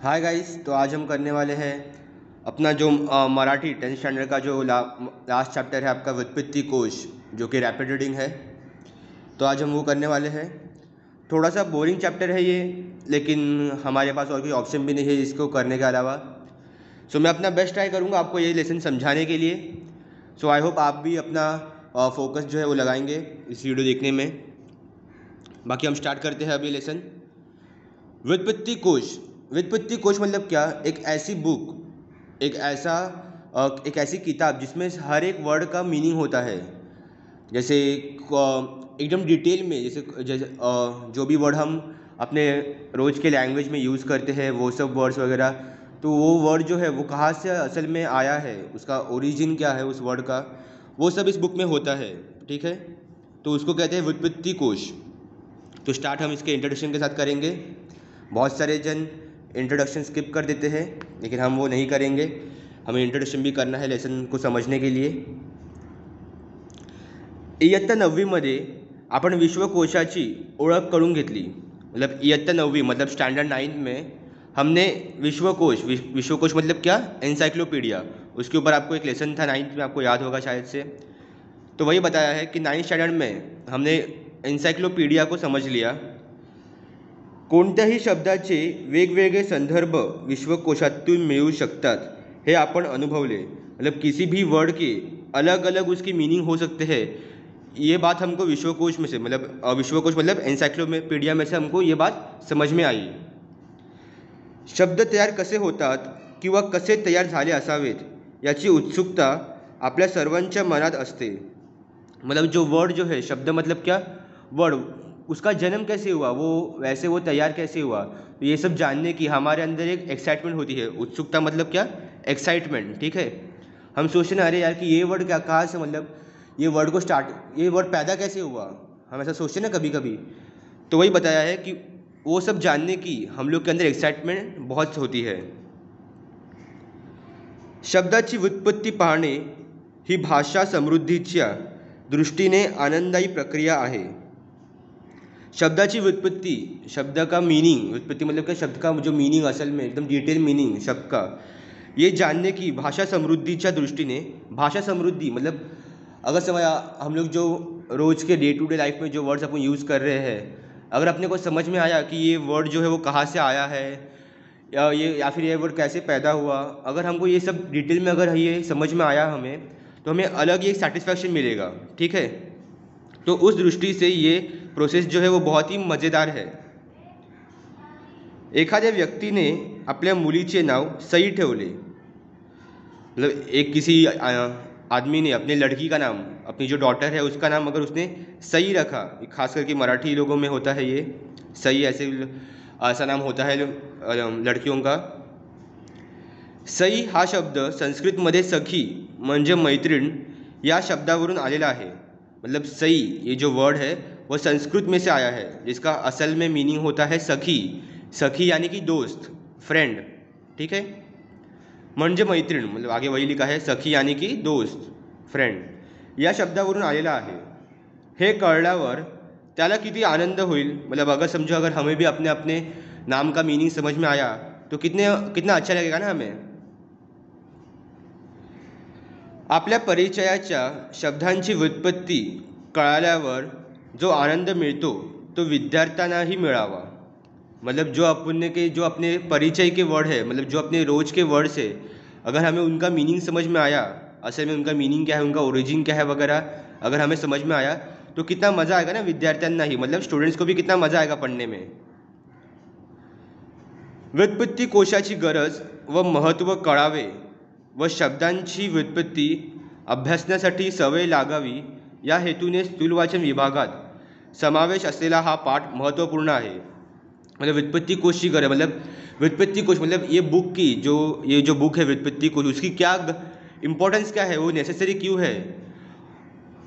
Hi guys. तो आज हम करने वाले हैं अपना जो मराठी 10th स्टैंडर्ड का जो लास्ट चैप्टर है आपका व्युत्पत्ति कोश, जो कि रैपिड रीडिंग है। तो आज हम वो करने वाले हैं। थोड़ा सा बोरिंग चैप्टर है ये, लेकिन हमारे पास और कोई ऑप्शन भी नहीं है इसको करने के अलावा। सो मैं अपना बेस्ट ट्राई करूँगा आपको ये लेसन समझाने के लिए। सो आई होप आप भी अपना फोकस जो है वो लगाएंगे इस वीडियो देखने में। बाकी हम स्टार्ट करते हैं अभी लेसन। व्युत्पत्ति कोश। व्युत्पत्ति कोश मतलब क्या? एक ऐसी किताब जिसमें हर एक वर्ड का मीनिंग होता है। जैसे एकदम डिटेल में, जैसे जो भी वर्ड हम अपने रोज़ के लैंग्वेज में यूज़ करते हैं वो सब वर्ड्स वगैरह, तो वो वर्ड जो है वो कहाँ से असल में आया है, उसका ओरिजिन क्या है उस वर्ड का, वो सब इस बुक में होता है। ठीक है, तो उसको कहते हैं व्युत्पत्ति कोश। तो स्टार्ट हम इसके इंट्रोडक्शन के साथ करेंगे। बहुत सारे जन इंट्रोडक्शन स्किप कर देते हैं, लेकिन हम वो नहीं करेंगे। हमें इंट्रोडक्शन भी करना है लेसन को समझने के लिए। इयत्ता 9वीमध्ये आपण विश्वकोशाची ओळख करून घेतली। मतलब इयत्ता 9वीं मतलब स्टैंडर्ड 9 में हमने विश्वकोश मतलब क्या? एनसाइक्लोपीडिया। उसके ऊपर आपको एक लेसन था 9th में, आपको याद होगा शायद से। तो वही बताया है कि 9th स्टैंडर्ड में हमने एनसाइक्लोपीडिया को समझ लिया। कोणत्याही शब्दाचे वेगवेगळे संदर्भ विश्वकोशातून मिळू शकतात हे आपण अनुभवले। मतलब किसी भी वर्ड के अलग अलग उसकी मीनिंग हो सकते हैं। ये बात हमको विश्वकोश में से विश्वकोश मतलब एनसाइक्लोपीडिया में से हमको ये बात समझ में आई। शब्द तयार कसे होतात किंवा कसे तयार झाले असावेत याची उत्सुकता आपल्या सर्वांच्या मनात असते। मतलब जो वर्ड जो है, शब्द मतलब क्या? वर्ड, उसका जन्म कैसे हुआ, वो तैयार कैसे हुआ, तो ये सब जानने की हमारे अंदर एक एक्साइटमेंट होती है। उत्सुकता मतलब क्या? एक्साइटमेंट। ठीक है, हम सोचते हैं अरे यार कि ये वर्ड क्या, कहाँ से, मतलब ये वर्ड पैदा कैसे हुआ, हम ऐसा सोचते हैं ना कभी कभी। तो वही बताया है कि वो सब जानने की हम लोग के अंदर एक्साइटमेंट बहुत होती है। शब्दाची व्युत्पत्ती पाहणे ही भाषा समृद्धीच्या दृष्टीने आनंददायी प्रक्रिया आहे। शब्दाची व्युत्पत्ति, शब्द का मीनिंग, व्युत्पत्ति मतलब क्या? शब्द का जो मीनिंग असल में एकदम डिटेल मीनिंग शब्द का, ये जानने की भाषा समृद्धीच्या दृष्टीने। भाषा समृद्धि मतलब अगर हम लोग जो रोज़ के डे टू डे लाइफ में जो वर्ड्स अपन यूज़ कर रहे हैं, अगर अपने को समझ में आया कि ये वर्ड जो है वो कहाँ से आया है, या फिर ये वर्ड कैसे पैदा हुआ, अगर हमको ये सब डिटेल में अगर ये समझ में आया हमें, तो हमें अलग ही एक सेटिस्फैक्शन मिलेगा। ठीक है, तो उस दृष्टि से ये प्रोसेस जो है वो बहुत ही मज़ेदार है। एखाद्या व्यक्तीने आपल्या मुलीचे नाव सई ठेवले। मतलब किसी आदमी ने अपने लड़की का नाम, अपनी जो डॉटर है उसका नाम अगर उसने सई रखा, खास करके मराठी लोगों में होता है ये सई, ऐसा नाम होता है लड़कियों का। सई हा शब्द संस्कृतमध्ये सखी म्हणजे मैत्रीण या शब्दावरून आलेला आहे। मतलब सई ये जो वर्ड है वो संस्कृत में से आया है, जिसका असल में मीनिंग होता है सखी। सखी यानी कि दोस्त, फ्रेंड। ठीक है, म्हणजे मैत्रीण मतलब आगे वही लिखा है, सखी यानी कि दोस्त, फ्रेंड या शब्दावरून आलेला आहे। हे कळल्यावर त्याला किती आनंद होईल। मतलब अगर समझो अगर हमें भी अपने अपने नाम का मीनिंग समझ में आया तो कितना अच्छा लगेगा ना हमें। आपल्या परिचयाच्या शब्दांची व्युत्पत्ती कळाल्यावर जो आनंद मिळतो तो विद्यार्थ्यांनाही मिळावा। मतलब जो अपने परिचय के वर्ड है, मतलब जो अपने रोज़ के वर्ड्स है, अगर हमें उनका मीनिंग समझ में आया, असल में उनका मीनिंग क्या है, उनका ओरिजिन क्या है वगैरह अगर हमें समझ में आया, तो कितना मज़ा आएगा ना विद्यार्थ्यांना ही, मतलब स्टूडेंट्स को भी कितना मज़ा आएगा पढ़ने में। व्युत्पत्ती कोशाची गरज व महत्त्व कळावे व शब्दांची व्युत्पत्ती अभ्यासण्यासाठी सवय लागावी या हेतूने स्थूलवाचन विभागात समावेश असलेला हा पाठ महत्त्वपूर्ण आहे। मतलब व्युत्पत्ति कोश की गरज, मतलब व्युत्पत्ति कोश मतलब ये जो बुक है व्युत्पत्ति कोश, उसकी क्या इम्पोर्टेंस क्या है, वो नेसेसरी क्यों है।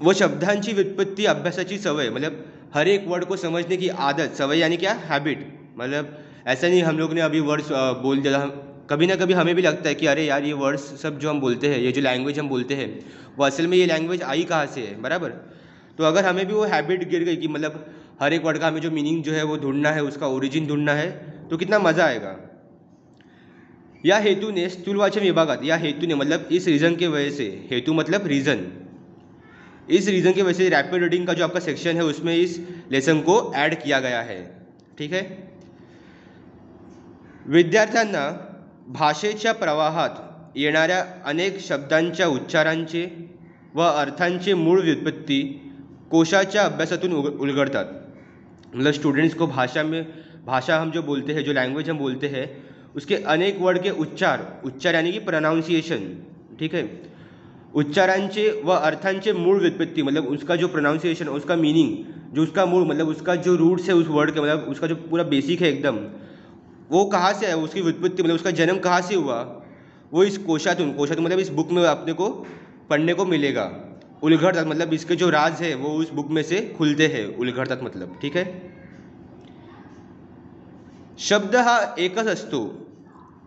वो शब्दांची व्युत्पत्ति अभ्यासाची सवय, मतलब हर एक वर्ड को समझने की आदत, सवय यानी क्या? हैबिट। मतलब ऐसा नहीं हम लोग ने अभी वर्ड्स बोल दिया, कभी ना कभी हमें भी लगता है कि अरे यार ये वर्ड्स सब जो हम बोलते हैं, ये जो लैंग्वेज हम बोलते हैं, वो असल में ये लैंग्वेज आई कहाँ से है, बराबर। तो अगर हमें भी वो हैबिट गिर गई कि मतलब हर एक वर्ड का हमें जो मीनिंग जो है वो ढूंढना है, उसका ओरिजिन ढूंढना है, तो कितना मज़ा आएगा। या हेतु ने स्थूलवाचन विभागात, या हेतु ने मतलब इस रीज़न के वजह से, हेतु मतलब रीज़न, इस रीज़न की वजह से रैपिड रीडिंग का जो आपका सेक्शन है उसमें इस लेसन को ऐड किया गया है। ठीक है। विद्यार्थ्यांना भाषेच्या प्रवाहात येणाऱ्या अनेक शब्दांच्या उच्चारांचे व अर्थांचे मूळ व्युत्पत्ती कोशाच्या अभ्यासातून उलगडतात। मतलब स्टूडेंट्स को भाषा हम जो बोलते हैं, जो लैंग्वेज हम बोलते हैं, उसके अनेक वर्ड के उच्चार यानी कि प्रोनाउंसिएशन, ठीक है, उच्चारांचे व अर्थांचे मूळ व्युत्पत्ती मतलब उसका जो प्रोनाउंसिएशन, उसका मीनिंग, जो उसका मूल मतलब उसका जो रूट्स है उस वर्ड के, मतलब उसका जो पूरा बेसिक है एकदम, वो कहाँ से है, उसकी व्युत्पत्ति मतलब उसका जन्म कहाँ से हुआ, वो इस कोशातून मतलब इस बुक में अपने को पढ़ने को मिलेगा। उलगडतात मतलब इसके जो राज है वो उस बुक में से खुलते हैं, उलगडतात मतलब। ठीक है। शब्द हा एकच असतो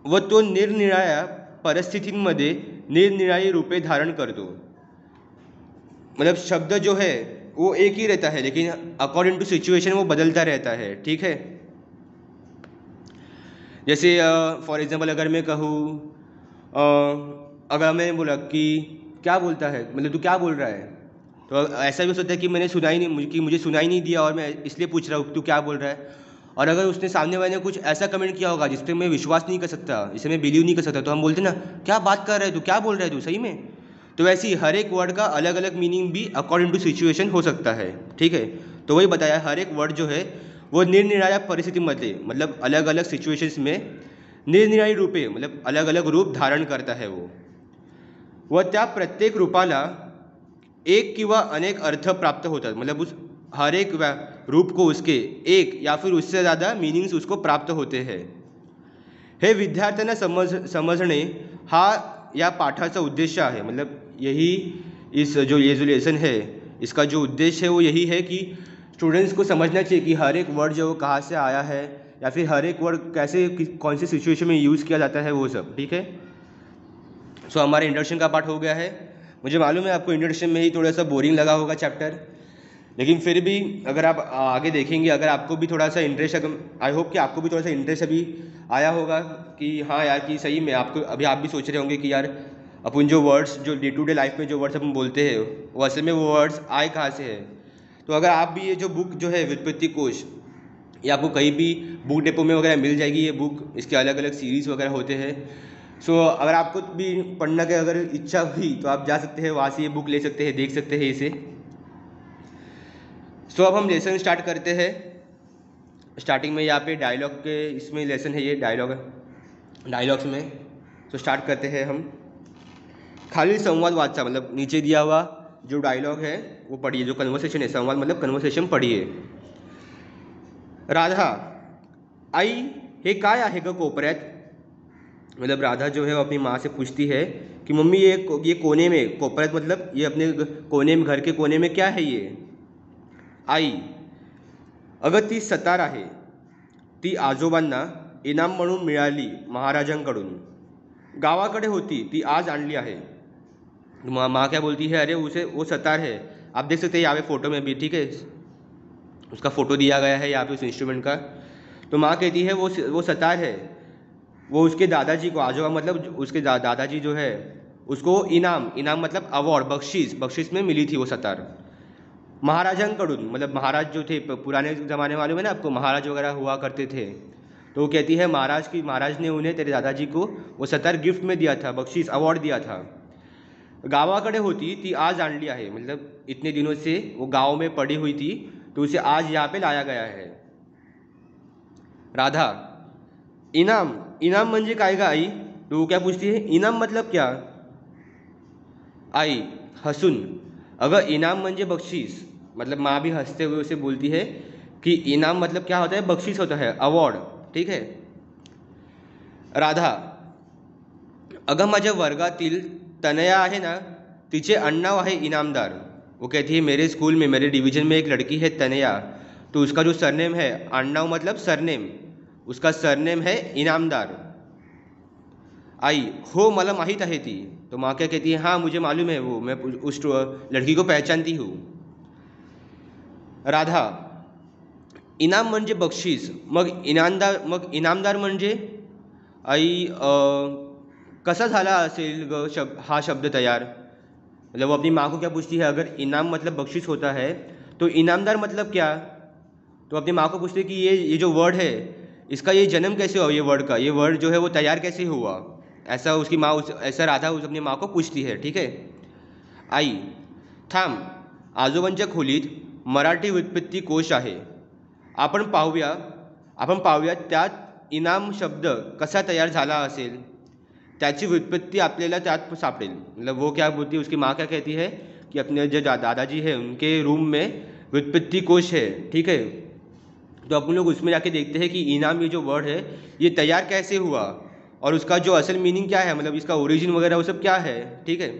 व तो निरनिराळ्या परिस्थितींमध्ये निरनिराळी रूपे धारण करतो। मतलब शब्द जो है वो एक ही रहता है लेकिन अकॉर्डिंग टू सिचुएशन वो बदलता रहता है। ठीक है। जैसे फॉर एग्जांपल अगर मैं कहूँ, अगर मैं बोला कि क्या बोलता है, मतलब तू क्या बोल रहा है, तो ऐसा भी हो सकता है कि मैंने सुना ही नहीं, कि मुझे सुनाई नहीं दिया और मैं इसलिए पूछ रहा हूँ तू क्या बोल रहा है। और अगर उसने सामने वाले ने कुछ ऐसा कमेंट किया होगा जिस पर मैं विश्वास नहीं कर सकता, जिसे मैं बिलीव नहीं कर सकता, तो हम बोलते ना क्या बात कर रहे है तू, क्या बोल रहा है तू सही में। तो वैसे ही हर एक वर्ड का अलग अलग मीनिंग भी अकॉर्डिंग टू सिचुएशन हो सकता है। ठीक है। तो वही बताया, हर एक वर्ड जो है वो निरनिराळ्या परिस्थितीमध्ये मतलब अलग अलग सिच्युएशन्स में निरनिराळी रूपे मतलब अलग अलग रूप धारण करता है वो, व त्या प्रत्येक रूपाला एक किंवा अनेक अर्थ प्राप्त होतात। मतलब उस हर एक रूप को उसके एक या फिर उससे ज़्यादा मीनिंग्स उसको प्राप्त होते हैं। हे विद्यार्थ्यांना समझणे हा या पाठाचा उद्देश्य आहे। मतलब यही ये जो लेसन है इसका जो उद्देश्य है वो यही है कि स्टूडेंट्स को समझना चाहिए कि हर एक वर्ड जो वो कहाँ से आया है या फिर हर एक वर्ड कैसे कौन सी सिचुएशन में यूज़ किया जाता है वो सब। ठीक है। सो हमारे इंट्रोडक्शन का पार्ट हो गया है। मुझे मालूम है आपको इंट्रोडक्शन में ही थोड़ा सा बोरिंग लगा होगा चैप्टर, लेकिन फिर भी अगर आप आगे देखेंगे, अगर आपको भी थोड़ा सा इंटरेस्ट, आई होप कि आपको भी थोड़ा सा इंटरेस्ट अभी आया होगा कि हाँ यार कि सही में आपको अभी आप भी सोच रहे होंगे कि यार अपन जो वर्ड्स जो डे टू डे लाइफ में जो वर्ड्स अपन बोलते हैं वो असल में वो वर्ड्स आए कहाँ से है। तो अगर आप भी ये जो बुक जो है व्युत्पत्ति कोश, ये आपको कहीं भी बुक डिपो में वगैरह मिल जाएगी ये बुक, इसके अलग अलग सीरीज़ वगैरह होते हैं। सो अगर आपको भी पढ़ने की अगर इच्छा हुई तो आप जा सकते हैं, वहाँ से ये बुक ले सकते हैं, देख सकते हैं इसे। सो अब हम लेसन स्टार्ट करते हैं। स्टार्टिंग में यहाँ पे डायलॉग के इसमें लेसन है, ये डायलॉग्स में। तो स्टार्ट करते हैं हम। खाली संवाद वाचा मतलब नीचे दिया हुआ जो डायलॉग है वो पढ़िए, जो कन्वर्सेशन है, संवाद मतलब कन्वर्सेशन पढ़िए। राधा, आई हे काय आहे ग कोपऱ्यात। मतलब राधा जो है वो अपनी माँ से पूछती है कि मम्मी ये कोने में, कोपऱ्यात मतलब ये अपने कोने में, घर के कोने में क्या है ये। आई, अगं ती सतार आहे, ती आजोबांना इनाम म्हणून मिळाली महाराजांकडून, गावाकडे होती ती आज आणली आहे। माँ क्या बोलती है, अरे उसे वो सतार है, आप देख सकते हैं यहाँ पे फ़ोटो में भी, ठीक है, उसका फ़ोटो दिया गया है यहाँ पे उस इंस्ट्रूमेंट का। तो माँ कहती है वो सतार है, वो उसके दादाजी को, आजोबा मतलब उसके दादाजी जो है उसको इनाम मतलब अवार्ड, बख्शिश में मिली थी वो सतार महाराजांकडून। मतलब महाराज जो थे पुराने ज़माने वाले में ना, आपको महाराज वगैरह हुआ करते थे, तो वो कहती है महाराज ने उन्हें, तेरे दादाजी को वो सतार गिफ्ट में दिया था, बख्शिश अवार्ड दिया था। गावाकडे होती ती आज आणली आहे, मतलब इतने दिनों से वो गाँव में पड़ी हुई थी तो उसे आज यहाँ पे लाया गया है। राधा, इनाम म्हणजे काय ग आई। तो वो क्या पूछती है, इनाम मतलब क्या। आई हसून, अगं इनाम म्हणजे बख्शीस। मतलब माँ भी हंसते हुए उसे बोलती है कि इनाम मतलब क्या होता है, बख्शीस होता है, अवॉर्ड। ठीक है। राधा, अगं माझ्या वर्गातील तनया आहे ना, तिचे आडनाव आहे इनामदार। वो कहती है मेरे स्कूल में, मेरे डिवीजन में एक लड़की है तनया, तो उसका जो सरनेम है, आडनाव मतलब सरनेम, उसका सरनेम है इनामदार। आई, हो मला माहीत आहे ती। तो माँ क्या कहती है, हाँ मुझे मालूम है वो, मैं उस लड़की को पहचानती हूँ। राधा, इनाम म्हणजे बक्षीस, मग इनामदार म्हणजे, आई कसा झाला असेल ग हा शब्द तयार? मतलब वो अपनी माँ को क्या पूछती है, अगर इनाम मतलब बख्शिश होता है तो इनामदार मतलब क्या? तो अपनी माँ को पूछती है कि ये जो वर्ड है इसका ये जन्म कैसे हुआ, ये वर्ड का ये वर्ड जो है वो तैयार कैसे हुआ? ऐसा उसकी माँ ऐसा राधा अपनी माँ को पूछती है, ठीक है। आई, थांब, आजोबांच्या खोलीत मराठी व्युत्पत्ती कोश आहे. आपण पाहूया त्यात इनाम शब्द कसा तयार झाला असेल. त्याची व्युत्पत्ति आपल्याला त्यात सापडेल. मतलब वो क्या बोलती है, उसकी माँ क्या कहती है कि अपने जो दादाजी है उनके रूम में व्युत्पत्ति कोश है, ठीक है। तो अपन लोग उसमें जाके देखते हैं कि इनाम ये जो वर्ड है ये तैयार कैसे हुआ और उसका जो असल मीनिंग क्या है, मतलब इसका ओरिजिन वगैरह वो सब क्या है, ठीक है।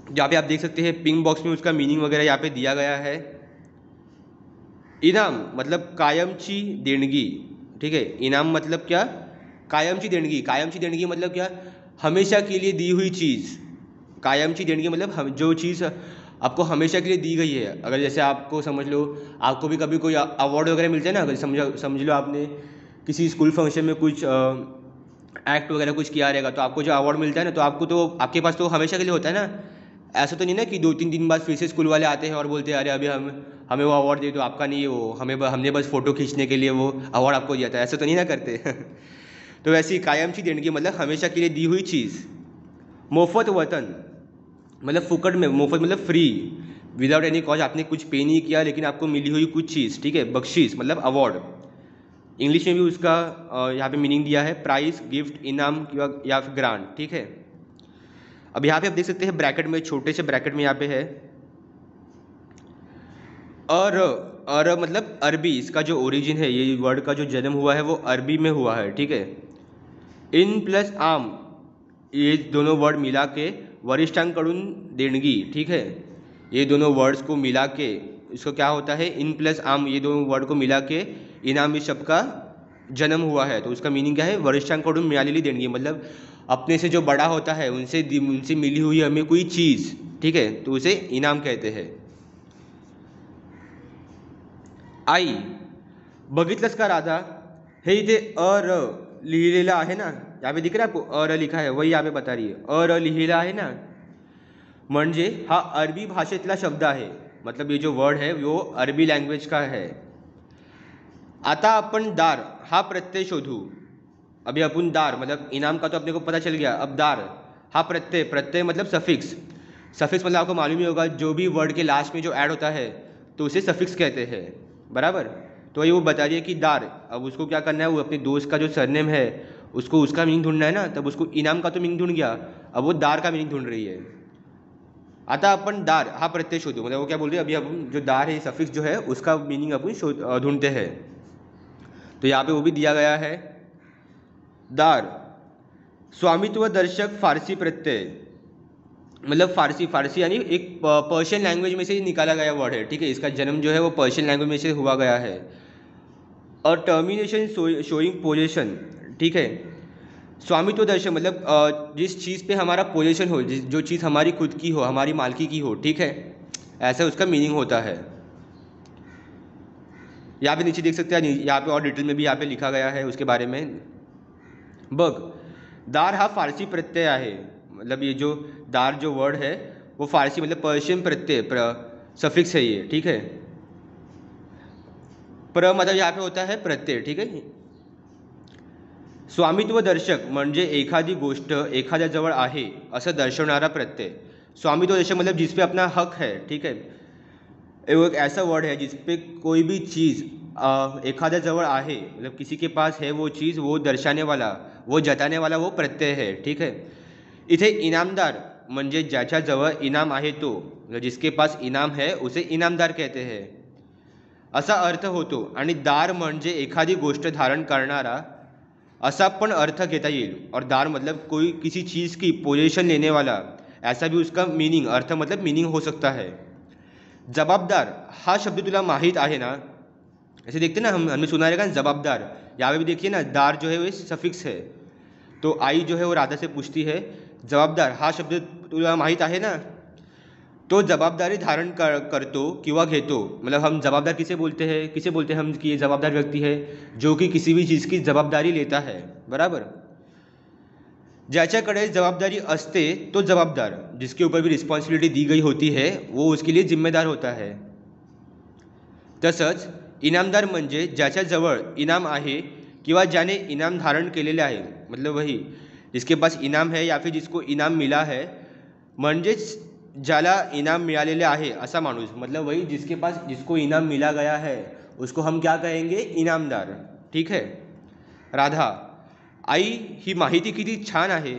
जहाँ पे आप देख सकते हैं पिंक बॉक्स में उसका मीनिंग वगैरह यहाँ पे दिया गया है। इनाम मतलब कायमची देणगी, ठीक है। इनाम मतलब क्या? कायमची देणगी। कायमची देणगी मतलब क्या? हमेशा के लिए दी हुई चीज़। कायमची देणगी मतलब हम जो चीज़ आपको हमेशा के लिए दी गई है। अगर जैसे आपको समझ लो, आपको भी कभी कोई अवार्ड वगैरह मिलता है ना, अगर समझ लो आपने किसी स्कूल फंक्शन में कुछ एक्ट वगैरह कुछ किया रहेगा तो आपको जो अवार्ड मिलता है ना, तो आपके पास तो हमेशा के लिए होता है ना। ऐसा तो नहीं ना कि 2-3 दिन बाद फिर से स्कूल वाले आते हैं और बोलते हैं अरे अभी हमें वो अवार्ड दे दो, आपका नहीं है वो, हमने बस फ़ोटो खींचने के लिए वो अवार्ड आपको दिया था। ऐसा तो नहीं ना करते। तो वैसी कायमची देणगी मतलब हमेशा के लिए दी हुई चीज़। मोफत वतन मतलब फुकट में, मुफ्त मतलब फ्री, विदाउट एनी कॉज, आपने कुछ पे नहीं किया लेकिन आपको मिली हुई कुछ चीज़, ठीक है। बख्शीश मतलब अवार्ड। इंग्लिश में भी उसका यहाँ पे मीनिंग दिया है प्राइस, गिफ्ट, इनाम या फिर ग्रांट, ठीक है। अब यहाँ पे आप देख सकते हैं ब्रैकेट में, छोटे से ब्रैकेट में यहाँ पे है और मतलब अरबी, इसका जो ओरिजिन है, ये वर्ड का जो जन्म हुआ है वो अरबी में हुआ है, ठीक है। इन प्लस आम, ये दोनों वर्ड मिला के वरिष्ठांकडून देणगी, ठीक है। ये दोनों वर्ड्स को मिला के इसको क्या होता है, इन प्लस आम, ये दोनों वर्ड को मिला के इनाम इस शब्द का जन्म हुआ है। तो उसका मीनिंग क्या है? वरिष्ठांकडून मिळालेली देणगी, मतलब अपने से जो बड़ा होता है उनसे मिली हुई हमें कोई चीज़, ठीक है, तो उसे इनाम कहते हैं। आई, बघितलंस का राधा, हे इथे अर लिहिलेलं आहे ना, यहाँ पे दिख रहा है आपको अर लिखा है, वही यहाँ पे बता रही है, अर लिहिलेला आहे ना, म्हणजे हा अरबी भाषेतला शब्द आहे। मतलब ये जो वर्ड है वो अरबी लैंग्वेज का है। आता अपन दार हा प्रत्यय शोधू। अभी अपन दार मतलब इनाम का तो अपने को पता चल गया, अब दार हा प्रत्यय मतलब सफिक्स। सफिक्स मतलब आपको मालूम ही होगा, जो भी वर्ड के लास्ट में जो ऐड होता है तो उसे सफिक्स कहते हैं, बराबर। तो ये वो बता रही है कि दार, अब उसको क्या करना है, वो अपने दोस्त का जो सरनेम है उसको उसका मीनिंग ढूंढना है ना, तब उसको इनाम का तो मीनिंग ढूंढ गया, अब वो दार का मीनिंग ढूंढ रही है। आता अपन दार हा प्रत्यय शोधू, मतलब वो क्या बोल रही है, अभी अपन जो दार है सफिक्स जो है उसका मीनिंग अपन ढूंढते हैं। तो यहाँ पे वो भी दिया गया है, दार स्वामित्व दर्शक फारसी प्रत्यय, मतलब फारसी यानी एक पर्शियन लैंग्वेज में से निकाला गया वर्ड है, ठीक है। इसका जन्म जो है वो पर्शियन लैंग्वेज में से हुआ गया है। और टर्मिनेशन शोइंग पोजेशन, ठीक है। स्वामित्व दर्शक मतलब जिस चीज़ पे हमारा पोजेशन हो, जो चीज़ हमारी खुद की हो, हमारी मालकी की हो, ठीक है, ऐसा उसका मीनिंग होता है। यहाँ पे नीचे देख सकते हैं, यहाँ पे और डिटेल में भी यहाँ पे लिखा गया है उसके बारे में। बघ, दार हा फारसी प्रत्यय आहे, मतलब ये जो दार जो वर्ड है वो फारसी मतलब पर्शियन प्रत्यय सफिक्स है ये, ठीक है। मतलब यहाँ पे होता है प्रत्यय, ठीक है। स्वामित्व दर्शक म्हणजे एखादी गोष्ट एखाद्याजवळ आहे असं दर्शवणारा प्रत्यय। स्वामित्व दर्शक मतलब जिस पे अपना हक है, ठीक है। वो एक ऐसा वर्ड है जिस पे कोई भी चीज़ एखाद्याजवळ आहे, मतलब किसी के पास है वो चीज़, वो दर्शाने वाला, वो जताने वाला वो प्रत्यय है, ठीक है। इथे इनामदार म्हणजे ज्याच्याजवळ इनाम आहे तो, मतलब जिसके पास इनाम है उसे इनामदार कहते हैं, असा अर्थ होतो। आणि दार म्हणजे एखादी गोष्ट धारण करणारा ऐसा पण अर्थ घेता येईल। और दार मतलब कोई किसी चीज़ की पोजीशन लेने वाला, ऐसा भी उसका मीनिंग, अर्थ मतलब मीनिंग हो सकता है। जवाबदार हा शब्द तुला माहीत आहे ना, ऐसे देखते ना हमने सुना रहेगा जवाबदार, यहाँ पे भी देखिए ना, दार जो है वो सफिक्स है। तो आई जो है वो राधा से पूछती है जवाबदार हा शब्द तुला माहीत आहे ना, तो जबाबदारी धारण करतो किंवा घेतो. मतलब हम जबाबदार किसे बोलते हैं हम कि ये जबाबदार व्यक्ति है जो कि किसी भी चीज़ की जबाबदारी लेता है. बराबर. ज्याच्याकडे जबाबदारी असते तो जबाबदार, जिसके ऊपर भी रिस्पॉन्सिबिलिटी दी गई होती है वो उसके लिए जिम्मेदार होता है. तसंच इनामदार म्हणजे ज्याच्याजवळ इनाम आहे किंवा ज्याने इनाम धारण केलेले आहे. मतलब वही जिसके पास इनाम है या फिर जिसको इनाम मिला है, म्हणजेच ज्याला इनाम मिळालेले आहे असा माणूस. मतलब वही जिसको इनाम मिला गया है उसको हम क्या कहेंगे, इनामदार. ठीक है. राधा, आई ही माहिती किती छान आहे,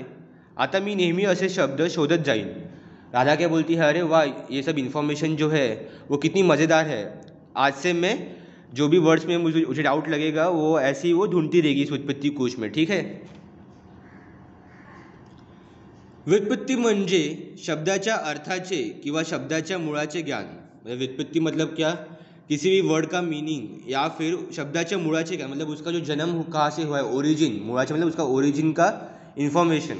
आता मी नेहमी असे शब्द शोधत जाईन. राधा क्या बोलती है, अरे वाह ये सब इन्फॉर्मेशन जो है वो कितनी मज़ेदार है, आज से मैं जो भी वर्ड्स में मुझे डाउट लगेगा वो ऐसी वो ढूंढती रहेगी इस व्युत्पत्ती कोश में. ठीक है. व्युत्पत्ती म्हणजे शब्दाच्या अर्थाचे किंवा शब्दाच्या मुळाचे ज्ञान. व्युत्पत्ती मतलब क्या, किसी भी वर्ड का मीनिंग या फिर शब्दाच्या मुळाचे ज्ञान, मतलब उसका जो जन्म कहाँ से हुआ है, ओरिजिन. मुळाचे मतलब उसका ओरिजिन का इन्फॉर्मेशन.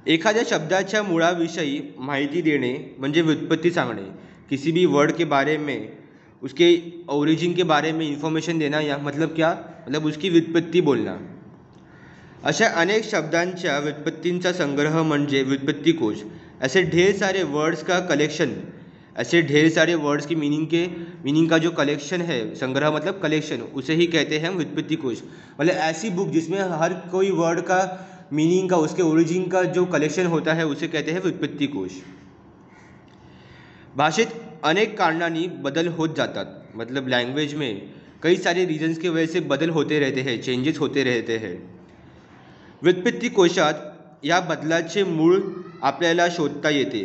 एखाद्या शब्दाच्या मुळाविषयी माहिती देणे म्हणजे व्युत्पत्ती सांगणे. किसी भी वर्ड के बारे में उसके ओरिजिन के बारे में इन्फॉर्मेशन देना, या मतलब क्या, मतलब उसकी व्युत्पत्ती बोलना. अशा अनेक शब्दांच्या व्युत्पत्तींचा संग्रह म्हणजे व्युत्पत्ती कोश. ऐसे ढेर सारे वर्ड्स का कलेक्शन, ऐसे ढेर सारे वर्ड्स की मीनिंग का जो कलेक्शन है, संग्रह मतलब कलेक्शन, उसे ही कहते हैं हम व्युत्पत्ती कोश. मतलब ऐसी बुक जिसमें हर कोई वर्ड का मीनिंग का उसके ओरिजिन का जो कलेक्शन होता है उसे कहते हैं व्युत्पत्ती कोश. भाषेत अनेक कारणांनी बदल होत जातात. मतलब लैंग्वेज में कई सारे रीजन्स की वजह से बदल होते रहते हैं, चेंजेस होते रहते हैं. व्युत्पत्ती कोशात या बदलाचे मूळ आपल्याला शोधता येते.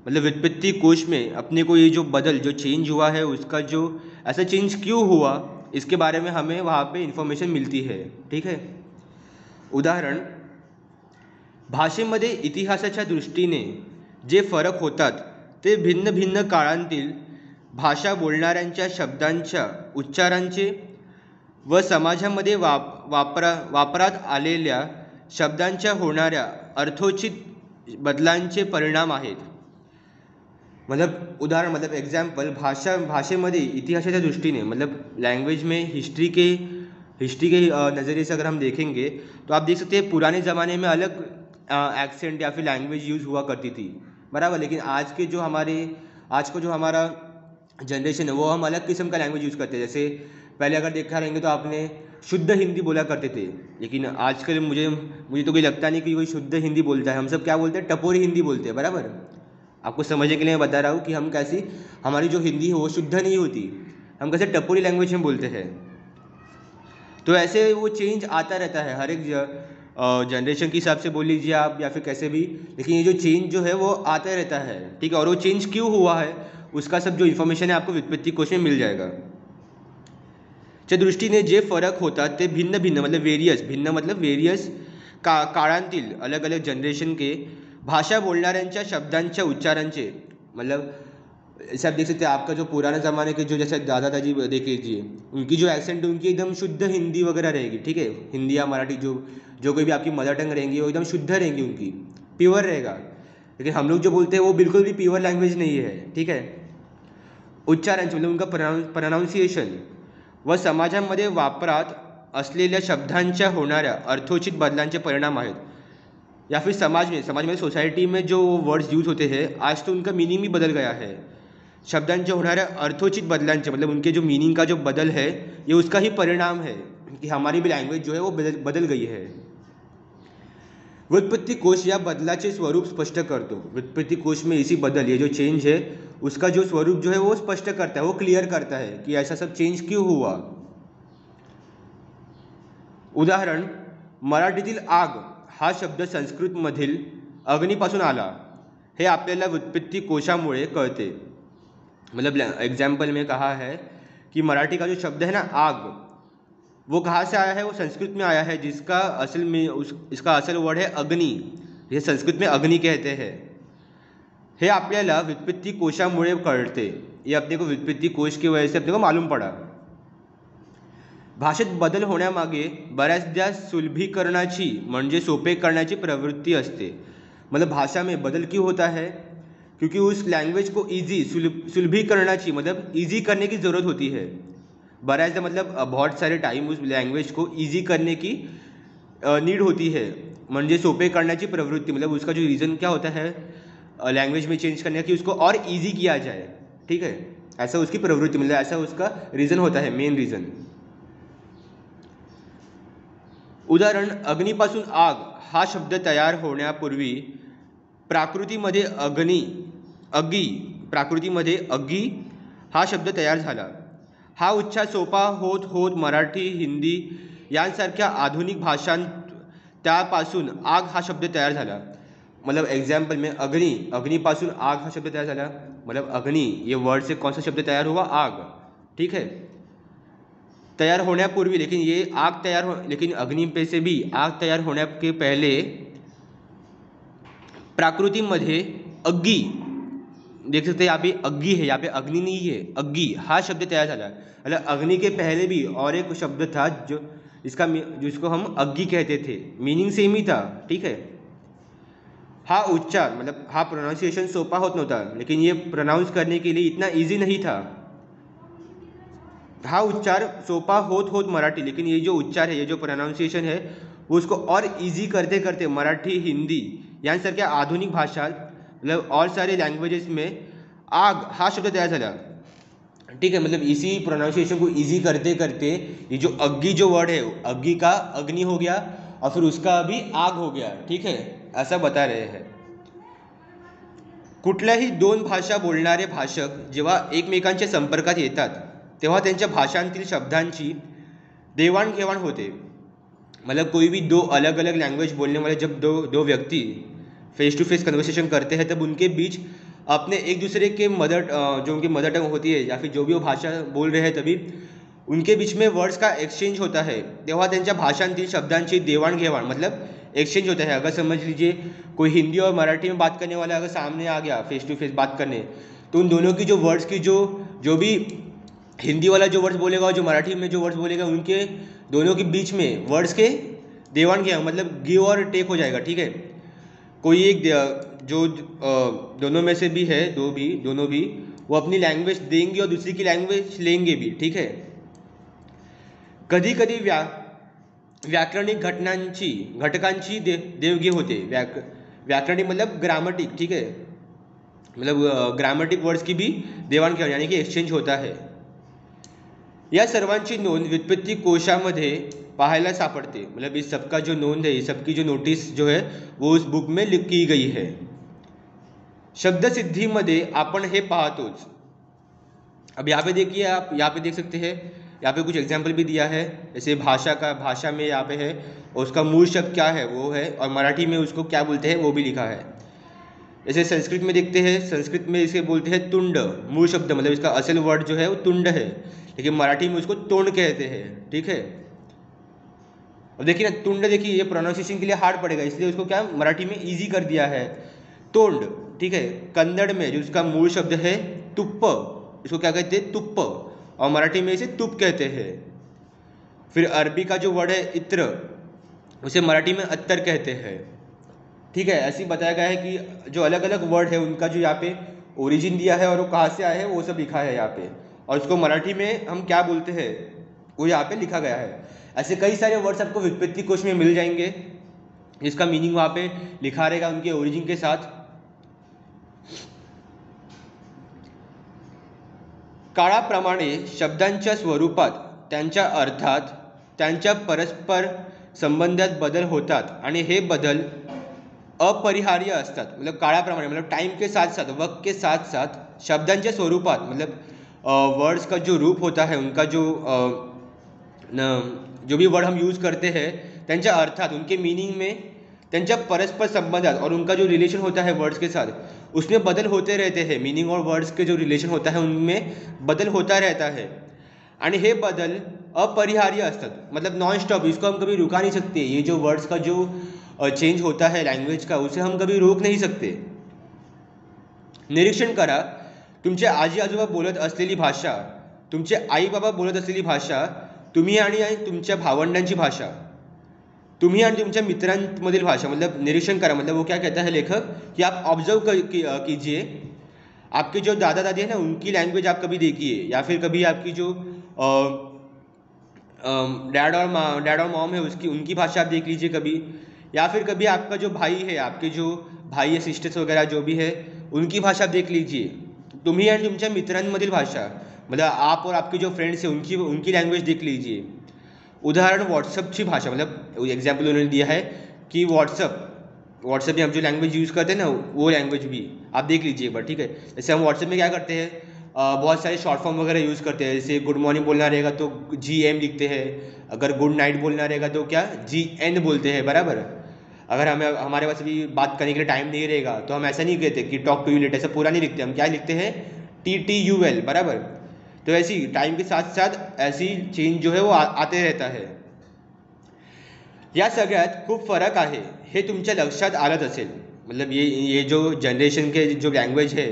मतलब व्युत्पत्ति कोश में अपने को ये जो बदल जो चेंज हुआ है उसका जो ऐसा चेंज क्यों हुआ इसके बारे में हमें वहाँ पे इन्फॉर्मेशन मिलती है. ठीक है. उदाहरण, भाषेमध्ये इतिहासाच्या दृष्टीने जे फरक होतात ते भिन्न भिन्न काळांतील भाषा बोलणाऱ्यांच्या शब्दांच्या उच्चारांचे व समाजामध्ये वापरात आलेल्या शब्दांच्या होणाऱ्या अर्थोचित बदलांचे परिणाम आहेत. मतलब उदाहरण, मतलब एग्जाम्पल, भाषेमध्ये इतिहासाच्या दृष्टीने मतलब लैंग्वेज में हिस्ट्री के नज़रिए से अगर हम देखेंगे तो आप देख सकते हैं पुराने ज़माने में अलग एक्सेंट या फिर लैंग्वेज यूज़ हुआ करती थी. बराबर. लेकिन आज का जो हमारा जनरेशन है वो हम अलग किस्म का लैंग्वेज यूज़ करते हैं. जैसे पहले अगर देखा रहेंगे तो आपने शुद्ध हिंदी बोला करते थे, लेकिन आजकल मुझे तो कोई लगता नहीं कि कोई शुद्ध हिंदी बोलता है. हम सब क्या बोलते हैं, टपोरी हिंदी बोलते हैं. बराबर. आपको समझने के लिए मैं बता रहा हूँ कि हम कैसी, हमारी जो हिंदी है वो शुद्ध नहीं होती, हम कैसे टपोरी लैंग्वेज में बोलते हैं. तो ऐसे वो चेंज आता रहता है हर एक जनरेशन के हिसाब से बोल लीजिए आप या फिर कैसे भी, लेकिन ये जो चेंज जो है वो आता रहता है. ठीक है. और वो चेंज क्यों हुआ है उसका सब जो इन्फॉर्मेशन है आपको व्युत्पत्ती कोश में मिल जाएगा. च्या दृष्टीने जे फरक होतात ते भिन्न भिन्न मतलब वेरियस काळांतील अलग अलग जनरेशन के भाषा बोलणाऱ्यांच्या शब्दांच्या उच्चारांचे. मतलब ऐसे आप देख सकते हैं आपका जो पुराने ज़माने के जो जैसे दादा दादी देख लीजिए, उनकी जो एक्सेंट उनकी एकदम शुद्ध हिंदी वगैरह रहेगी. ठीक है. हिंदी या मराठी जो कोई भी आपकी मदर टंग रहेंगी वो एकदम शुद्ध रहेंगी, उनकी प्योर रहेगा. लेकिन हम लोग जो बोलते हैं वो बिल्कुल भी प्योर लैंग्वेज नहीं है. ठीक है. उच्चारांचे मतलब उनका प्रोनाउंसिएशन व समाजामध्ये वापरात असलेल्या शब्दांच्या होणाऱ्या अर्थोचित बदलांचे परिणाम आहेत. या फिर समाज में सोसाइटी में जो वर्ड्स यूज़ होते हैं आज तो उनका मीनिंग भी बदल गया है. शब्दांच्या होणाऱ्या अर्थोचित बदलांचे मतलब उनके जो मीनिंग का जो बदल है ये उसका ही परिणाम है कि हमारी भी लैंग्वेज जो है वो बदल गई है. व्युत्पत्ति कोश या बदलाचे स्वरूप स्पष्ट करतो. व्युत्पत्ति कोश में इसी बदल, ये जो चेंज है उसका जो स्वरूप जो है वो स्पष्ट करता है, वो क्लियर करता है कि ऐसा सब चेंज क्यों हुआ. उदाहरण, मराठीतील आग हा शब्द संस्कृतमधील अग्नीपासून आला हे आपल्याला व्युत्पत्ति कोशामुळे कळते. मतलब एग्जाम्पल में कहा है कि मराठी का जो शब्द है ना आग, वो कहाँ से आया है, वो संस्कृत में आया है जिसका इसका असल वर्ड है अग्नि. ये संस्कृत में अग्नि कहते हैं. हे आपल्याला व्युत्पत्ति कोशामुळे कळते. ये अपने को व्युत्पत्ति कोश की वजह से अपने को मालूम पड़ा. भाषेत बदल होण्यामागे बऱ्याचदा सुलभीकरणाची म्हणजे सोपे करण्याची प्रवृत्ती असते. मतलब भाषा में बदल क्यों होता है, क्योंकि उस लैंग्वेज को ईजी सुलभीकरणाची मतलब ईजी करने की ज़रूरत होती है। बऱ्याचदा मतलब बहुत सारे टाइम उस लैंग्वेज को ईजी करने की नीड होती है, म्हणजे सोपे करण्याची प्रवृत्ति, मतलब उसका जो रीज़न क्या होता है लैंग्वेज में चेंज करने की, उसको और ईजी किया जाए, ठीक है, ऐसा उसकी प्रवृत्ति, मतलब ऐसा उसका रीज़न होता है, मेन रीज़न। उदाहरण, अग्नीपासून आग हा शब्द तयार होण्यापूर्वी प्राकृतीमध्ये अग्गी हा शब्द तयार झाला। हा उच्चार सोपा होत होत मराठी, हिंदी यांसारख्या आधुनिक भाषांत त्यापासून आग हा शब्द तयार झाला। मतलब एग्जाम्पल में अग्निपासून आग हा शब्द तयार झाला, मतलब अग्नि ये वर्ड से कौन सा शब्द तैयार हुआ, आग, ठीक है, तैयार होण्यापूर्वी, लेकिन ये लेकिन अग्नि पे से भी आग तैयार होने के पहले प्राकृतीमध्ये अग्गी, देख सकते हैं यहाँ पे अग्गी है, यहाँ पे अग्नि नहीं है, अग्गी हा शब्द तैयार झाला। मतलब अग्नि के पहले भी और एक शब्द था जिसको हम अग्गी कहते थे, मीनिंग सेम ही था, ठीक है। हा उच्चार मतलब हा प्रोनाउंसिएशन सोपा होत नव्हता, लेकिन ये प्रोनाउंस करने के लिए इतना इजी नहीं था। हा उच्चार सोपा होत होत मराठी, लेकिन ये जो उच्चार है, ये जो प्रोनाउंसिएशन है, वो उसको और इजी करते करते मराठी, हिंदी यांसारख्या आधुनिक भाषा मतलब और सारे लैंग्वेजेस में आग हा शब्द तयार झाला, ठीक है। मतलब इसी प्रोनाउंसिएशन को इजी करते करते ये जो अग्गी जो वर्ड है, अग्गी का अग्नि हो गया और फिर उसका भी आग हो गया, ठीक है, ऐसा बता रहे हैं। कुठल्याही दोन भाषा बोलणारे भाषक जेव्हा एकमेकांच्या संपर्कात येतात तेव्हा त्यांच्या भाषांतील शब्दांची देवाणघेवाण होते। मतलब कोई भी दो अलग अलग लैंग्वेज बोलने वाले जब दो व्यक्ति फेस टू फेस कन्वर्सेशन करते हैं, तब उनके बीच अपने एक दूसरे के जो उनकी मदर टंग होती है या फिर जो भी वो भाषा बोल रहे हैं, तभी उनके बीच में वर्ड्स का एक्सचेंज होता है, तेव्हा त्यांच्या भाषांतील शब्दांची देवाणघेवाण मतलब एक्सचेंज होता है। अगर समझ लीजिए कोई हिंदी और मराठी में बात करने वाला अगर सामने आ गया फेस टू फेस बात करने, तो उन दोनों की जो वर्ड्स की जो भी हिंदी वाला जो वर्ड्स बोलेगा और जो मराठी में जो वर्ड्स बोलेगा, उनके दोनों के बीच में वर्ड्स के देवाणघेवाण मतलब गिव और टेक हो जाएगा, ठीक है। कोई एक जो दोनों में से भी है, दोनों भी वो अपनी लैंग्वेज देंगे और दूसरी की लैंग्वेज लेंगे भी, ठीक है। कधी कधी व्याकरणिक घटकांची देवगी होते। व्याकरणिक मतलब ग्रामटिक, ठीक है, मतलब ग्रामटिक वर्ड्स की भी देवाणघेवाण यानी कि एक्सचेंज होता है। या सर्वांची नोंद व्युत्पत्ती कोशामध्ये पाहायला सापडते। मतलब इस सबका जो नोंद है, इस सबकी जो नोटिस जो है वो उस बुक में की गई है। शब्दसिद्धीमध्ये आपण हे पाहतोच। अब यहाँ पे देखिए, आप यहाँ पे देख सकते हैं, यहाँ पे कुछ एग्जाम्पल भी दिया है, जैसे भाषा में यहाँ पे है और उसका मूल शब्द क्या है वो है, और मराठी में उसको क्या बोलते हैं वो भी लिखा है। जैसे संस्कृत में देखते हैं, संस्कृत में इसे बोलते हैं तुंड, मूल शब्द मतलब इसका असल वर्ड जो है वो तुंड है, लेकिन मराठी में उसको तोंड कहते हैं, ठीक है। अब देखिए ना, तुंड देखिए ये प्रोनाउंसिएशन के लिए हार्ड पड़ेगा, इसलिए उसको क्या मराठी में इजी कर दिया है, तोंड, ठीक है। कन्नड़ में जो उसका मूल शब्द है तुप्प, इसको क्या कहते हैं, तुप्प, और मराठी में इसे तुप कहते हैं। फिर अरबी का जो वर्ड है इत्र, उसे मराठी में अत्तर कहते हैं, ठीक है। ऐसे ही बताया गया है कि जो अलग अलग वर्ड है उनका जो यहाँ पे ओरिजिन दिया है और वो कहाँ से आए हैं वो सब लिखा है यहाँ पे, और उसको मराठी में हम क्या बोलते हैं वो यहाँ पे लिखा गया है। ऐसे कई सारे वर्ड्स आपको व्युत्पत्ति कोश में मिल जाएंगे जिसका मीनिंग वहाँ पे लिखा रहेगा उनके ओरिजिन के साथ। काळाप्रमाणे शब्दांच्या स्वरूपात, त्यांच्या अर्थात, त्यांच्या परस्पर संबंधात बदल होतात आणि हे बदल अपरिहार्य असतात। मतलब काळाप्रमाणे मतलब टाइम के साथ साथ, वक्त के साथ साथ शब्दांच्या स्वरूपात मतलब वर्ड्स का जो रूप होता है, उनका जो भी वर्ड हम यूज़ करते हैं, त्यांच्या अर्थात उनके मीनिंग में, त्यांच्या परस्पर संबंधात और उनका जो रिलेशन होता है वर्ड्स के साथ, उसमें बदल होते रहते हैं। मीनिंग और वर्ड्स के जो रिलेशन होता है उनमें बदल होता रहता है आणि हे बदल अपरिहार्य असतात, मतलब नॉन स्टॉप, इसको हम कभी रुका नहीं सकते। ये जो वर्ड्स का जो चेंज होता है लैंग्वेज का, उसे हम कभी रोक नहीं सकते। निरीक्षण करा, तुमचे आजी आजोबा बोलत असलेली भाषा, तुमचे आई बाबा बोलत असलेली भाषा, तुम्ही आणि तुमच्या भावंडांची भाषा, तुम्ही आणि तुमच्या मित्रांमधील भाषा। मतलब निरीक्षण करा, मतलब वो क्या कहता है लेखक कि आप ऑब्जर्व कीजिए आपके जो दादा दादी है ना उनकी लैंग्वेज आप कभी देखिए, या फिर कभी आपकी जो डैड और मॉम है उसकी उनकी भाषा आप देख लीजिए कभी, या फिर कभी आपका जो भाई है, आपके जो भाई या सिस्टर्स वगैरह जो भी है उनकी भाषा आप देख लीजिए. तुम्ही आणि तुमच्या मित्रांमधील भाषा, मतलब आप और आपके जो फ्रेंड्स हैं उनकी उनकी लैंग्वेज देख लीजिए. उदाहरण व्हाट्सअप की भाषा, मतलब एग्जाम्पल उन्होंने दिया है कि व्हाट्सएप में हम जो लैंग्वेज यूज़ करते हैं ना वो लैंग्वेज भी आप देख लीजिए एक बार, ठीक है. जैसे हम व्हाट्सएप में क्या करते हैं, बहुत सारे शॉर्ट फॉर्म वगैरह यूज़ करते हैं. जैसे गुड मॉर्निंग बोलना रहेगा तो GM लिखते हैं, अगर गुड नाइट बोलना रहेगा तो क्या GN बोलते हैं, बराबर. अगर हमें हमारे पास अभी बात करने के लिए टाइम नहीं रहेगा तो हम ऐसा नहीं कहते कि टॉक टू यू लेटर, ऐसा पूरा नहीं लिखते, हम क्या लिखते हैं TTUL, बराबर. तो ऐसी टाइम के साथ साथ ऐसी चेंज जो है वो आते रहता है. या सगळ्यात खूप फरक आहे हे तुमच्या लक्षात आलंच असेल. मतलब ये जो जनरेशन के जो लैंग्वेज है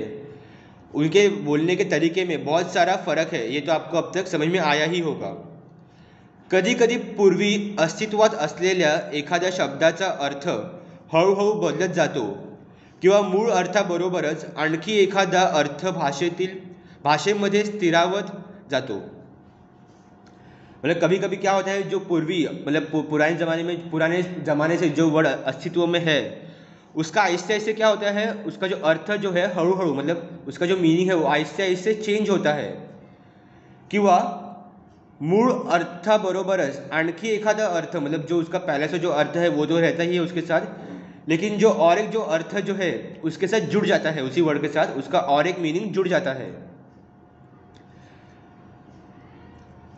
उनके बोलने के तरीके में बहुत सारा फ़र्क है, ये तो आपको अब तक समझ में आया ही होगा. कधी कधी पूर्वी अस्तित्वात असलेल्या एखाद्या शब्दाचा अर्थ हळूहळू बदलत जातो किंवा मूळ अर्थाबरोबरच आणखी एखादा अर्थ भाषेमध्ये स्थिरावत जातो. मतलब कभी कभी क्या होता है, जो पूर्वी मतलब पुराने ज़माने से जो वर्ड अस्तित्व में है उसका आहिस्ते आहिस्ते क्या होता है, उसका जो अर्थ जो है हळूहळू मतलब उसका जो मीनिंग है वो आहिस्ते आहिस्ते चेंज होता है किंवा मूळ अर्थाबरोबरच आणखी एखादा अर्थ, मतलब जो उसका पहले से जो अर्थ है वो तो रहता ही है उसके साथ, लेकिन जो और एक जो अर्थ जो है उसके साथ जुड़ जाता है, उसी वर्ड के साथ उसका और एक मीनिंग जुड़ जाता है.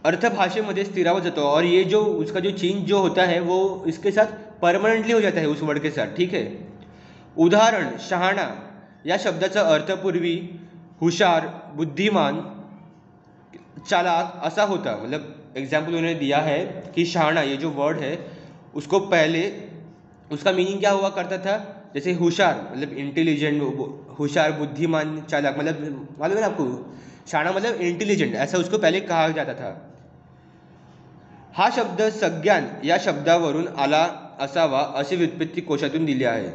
अर्थ भाषेमध्ये स्थिरावत जातो और ये जो उसका जो चेंज जो होता है वो इसके साथ परमानेंटली हो जाता है उस वर्ड के साथ, ठीक है. उदाहरण शहाणा या शब्दाचा अर्थ पूर्वी हुशार, बुद्धिमान, चालाक असा होता. मतलब एग्जाम्पल उन्होंने दिया है कि शहाणा ये जो वर्ड है उसको पहले उसका मीनिंग क्या हुआ करता था, जैसे होशियार मतलब इंटेलिजेंट, होशियार, बुद्धिमान, चालाक, मतलब मालूम है ना आपको, शहाणा मतलब इंटेलिजेंट, ऐसा उसको पहले कहा जाता था. हा शब्द सज्ञान या शब्दावरून आला असावा असे व्युत्पत्ति कोशातून दिले आहे.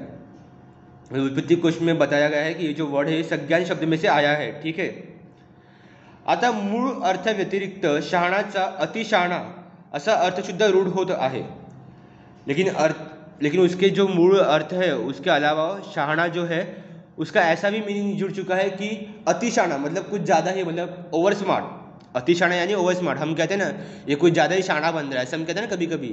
व्युत्पत्ति कोश में बताया गया है कि ये जो वर्ड है सज्ञान शब्द में से आया है, ठीक है. आता मूळ अर्थ व्यतिरिक्त शहाणाचा अतिशहाणा असा अर्थसुद्धा रूढ होत आहे. लेकिन उसके जो मूल अर्थ है उसके अलावा शहाणा जो है उसका ऐसा भी मीनिंग जुड़ चुका है कि अतिशहाणा मतलब कुछ ज़्यादा ही, मतलब ओवर स्मार्ट. अतिशहाणा यानी ओवर स्मार्ट. हम कहते हैं ना ये कुछ ज़्यादा ही शाना बन रहा है, ऐसा हम कहते हैं ना कभी कभी.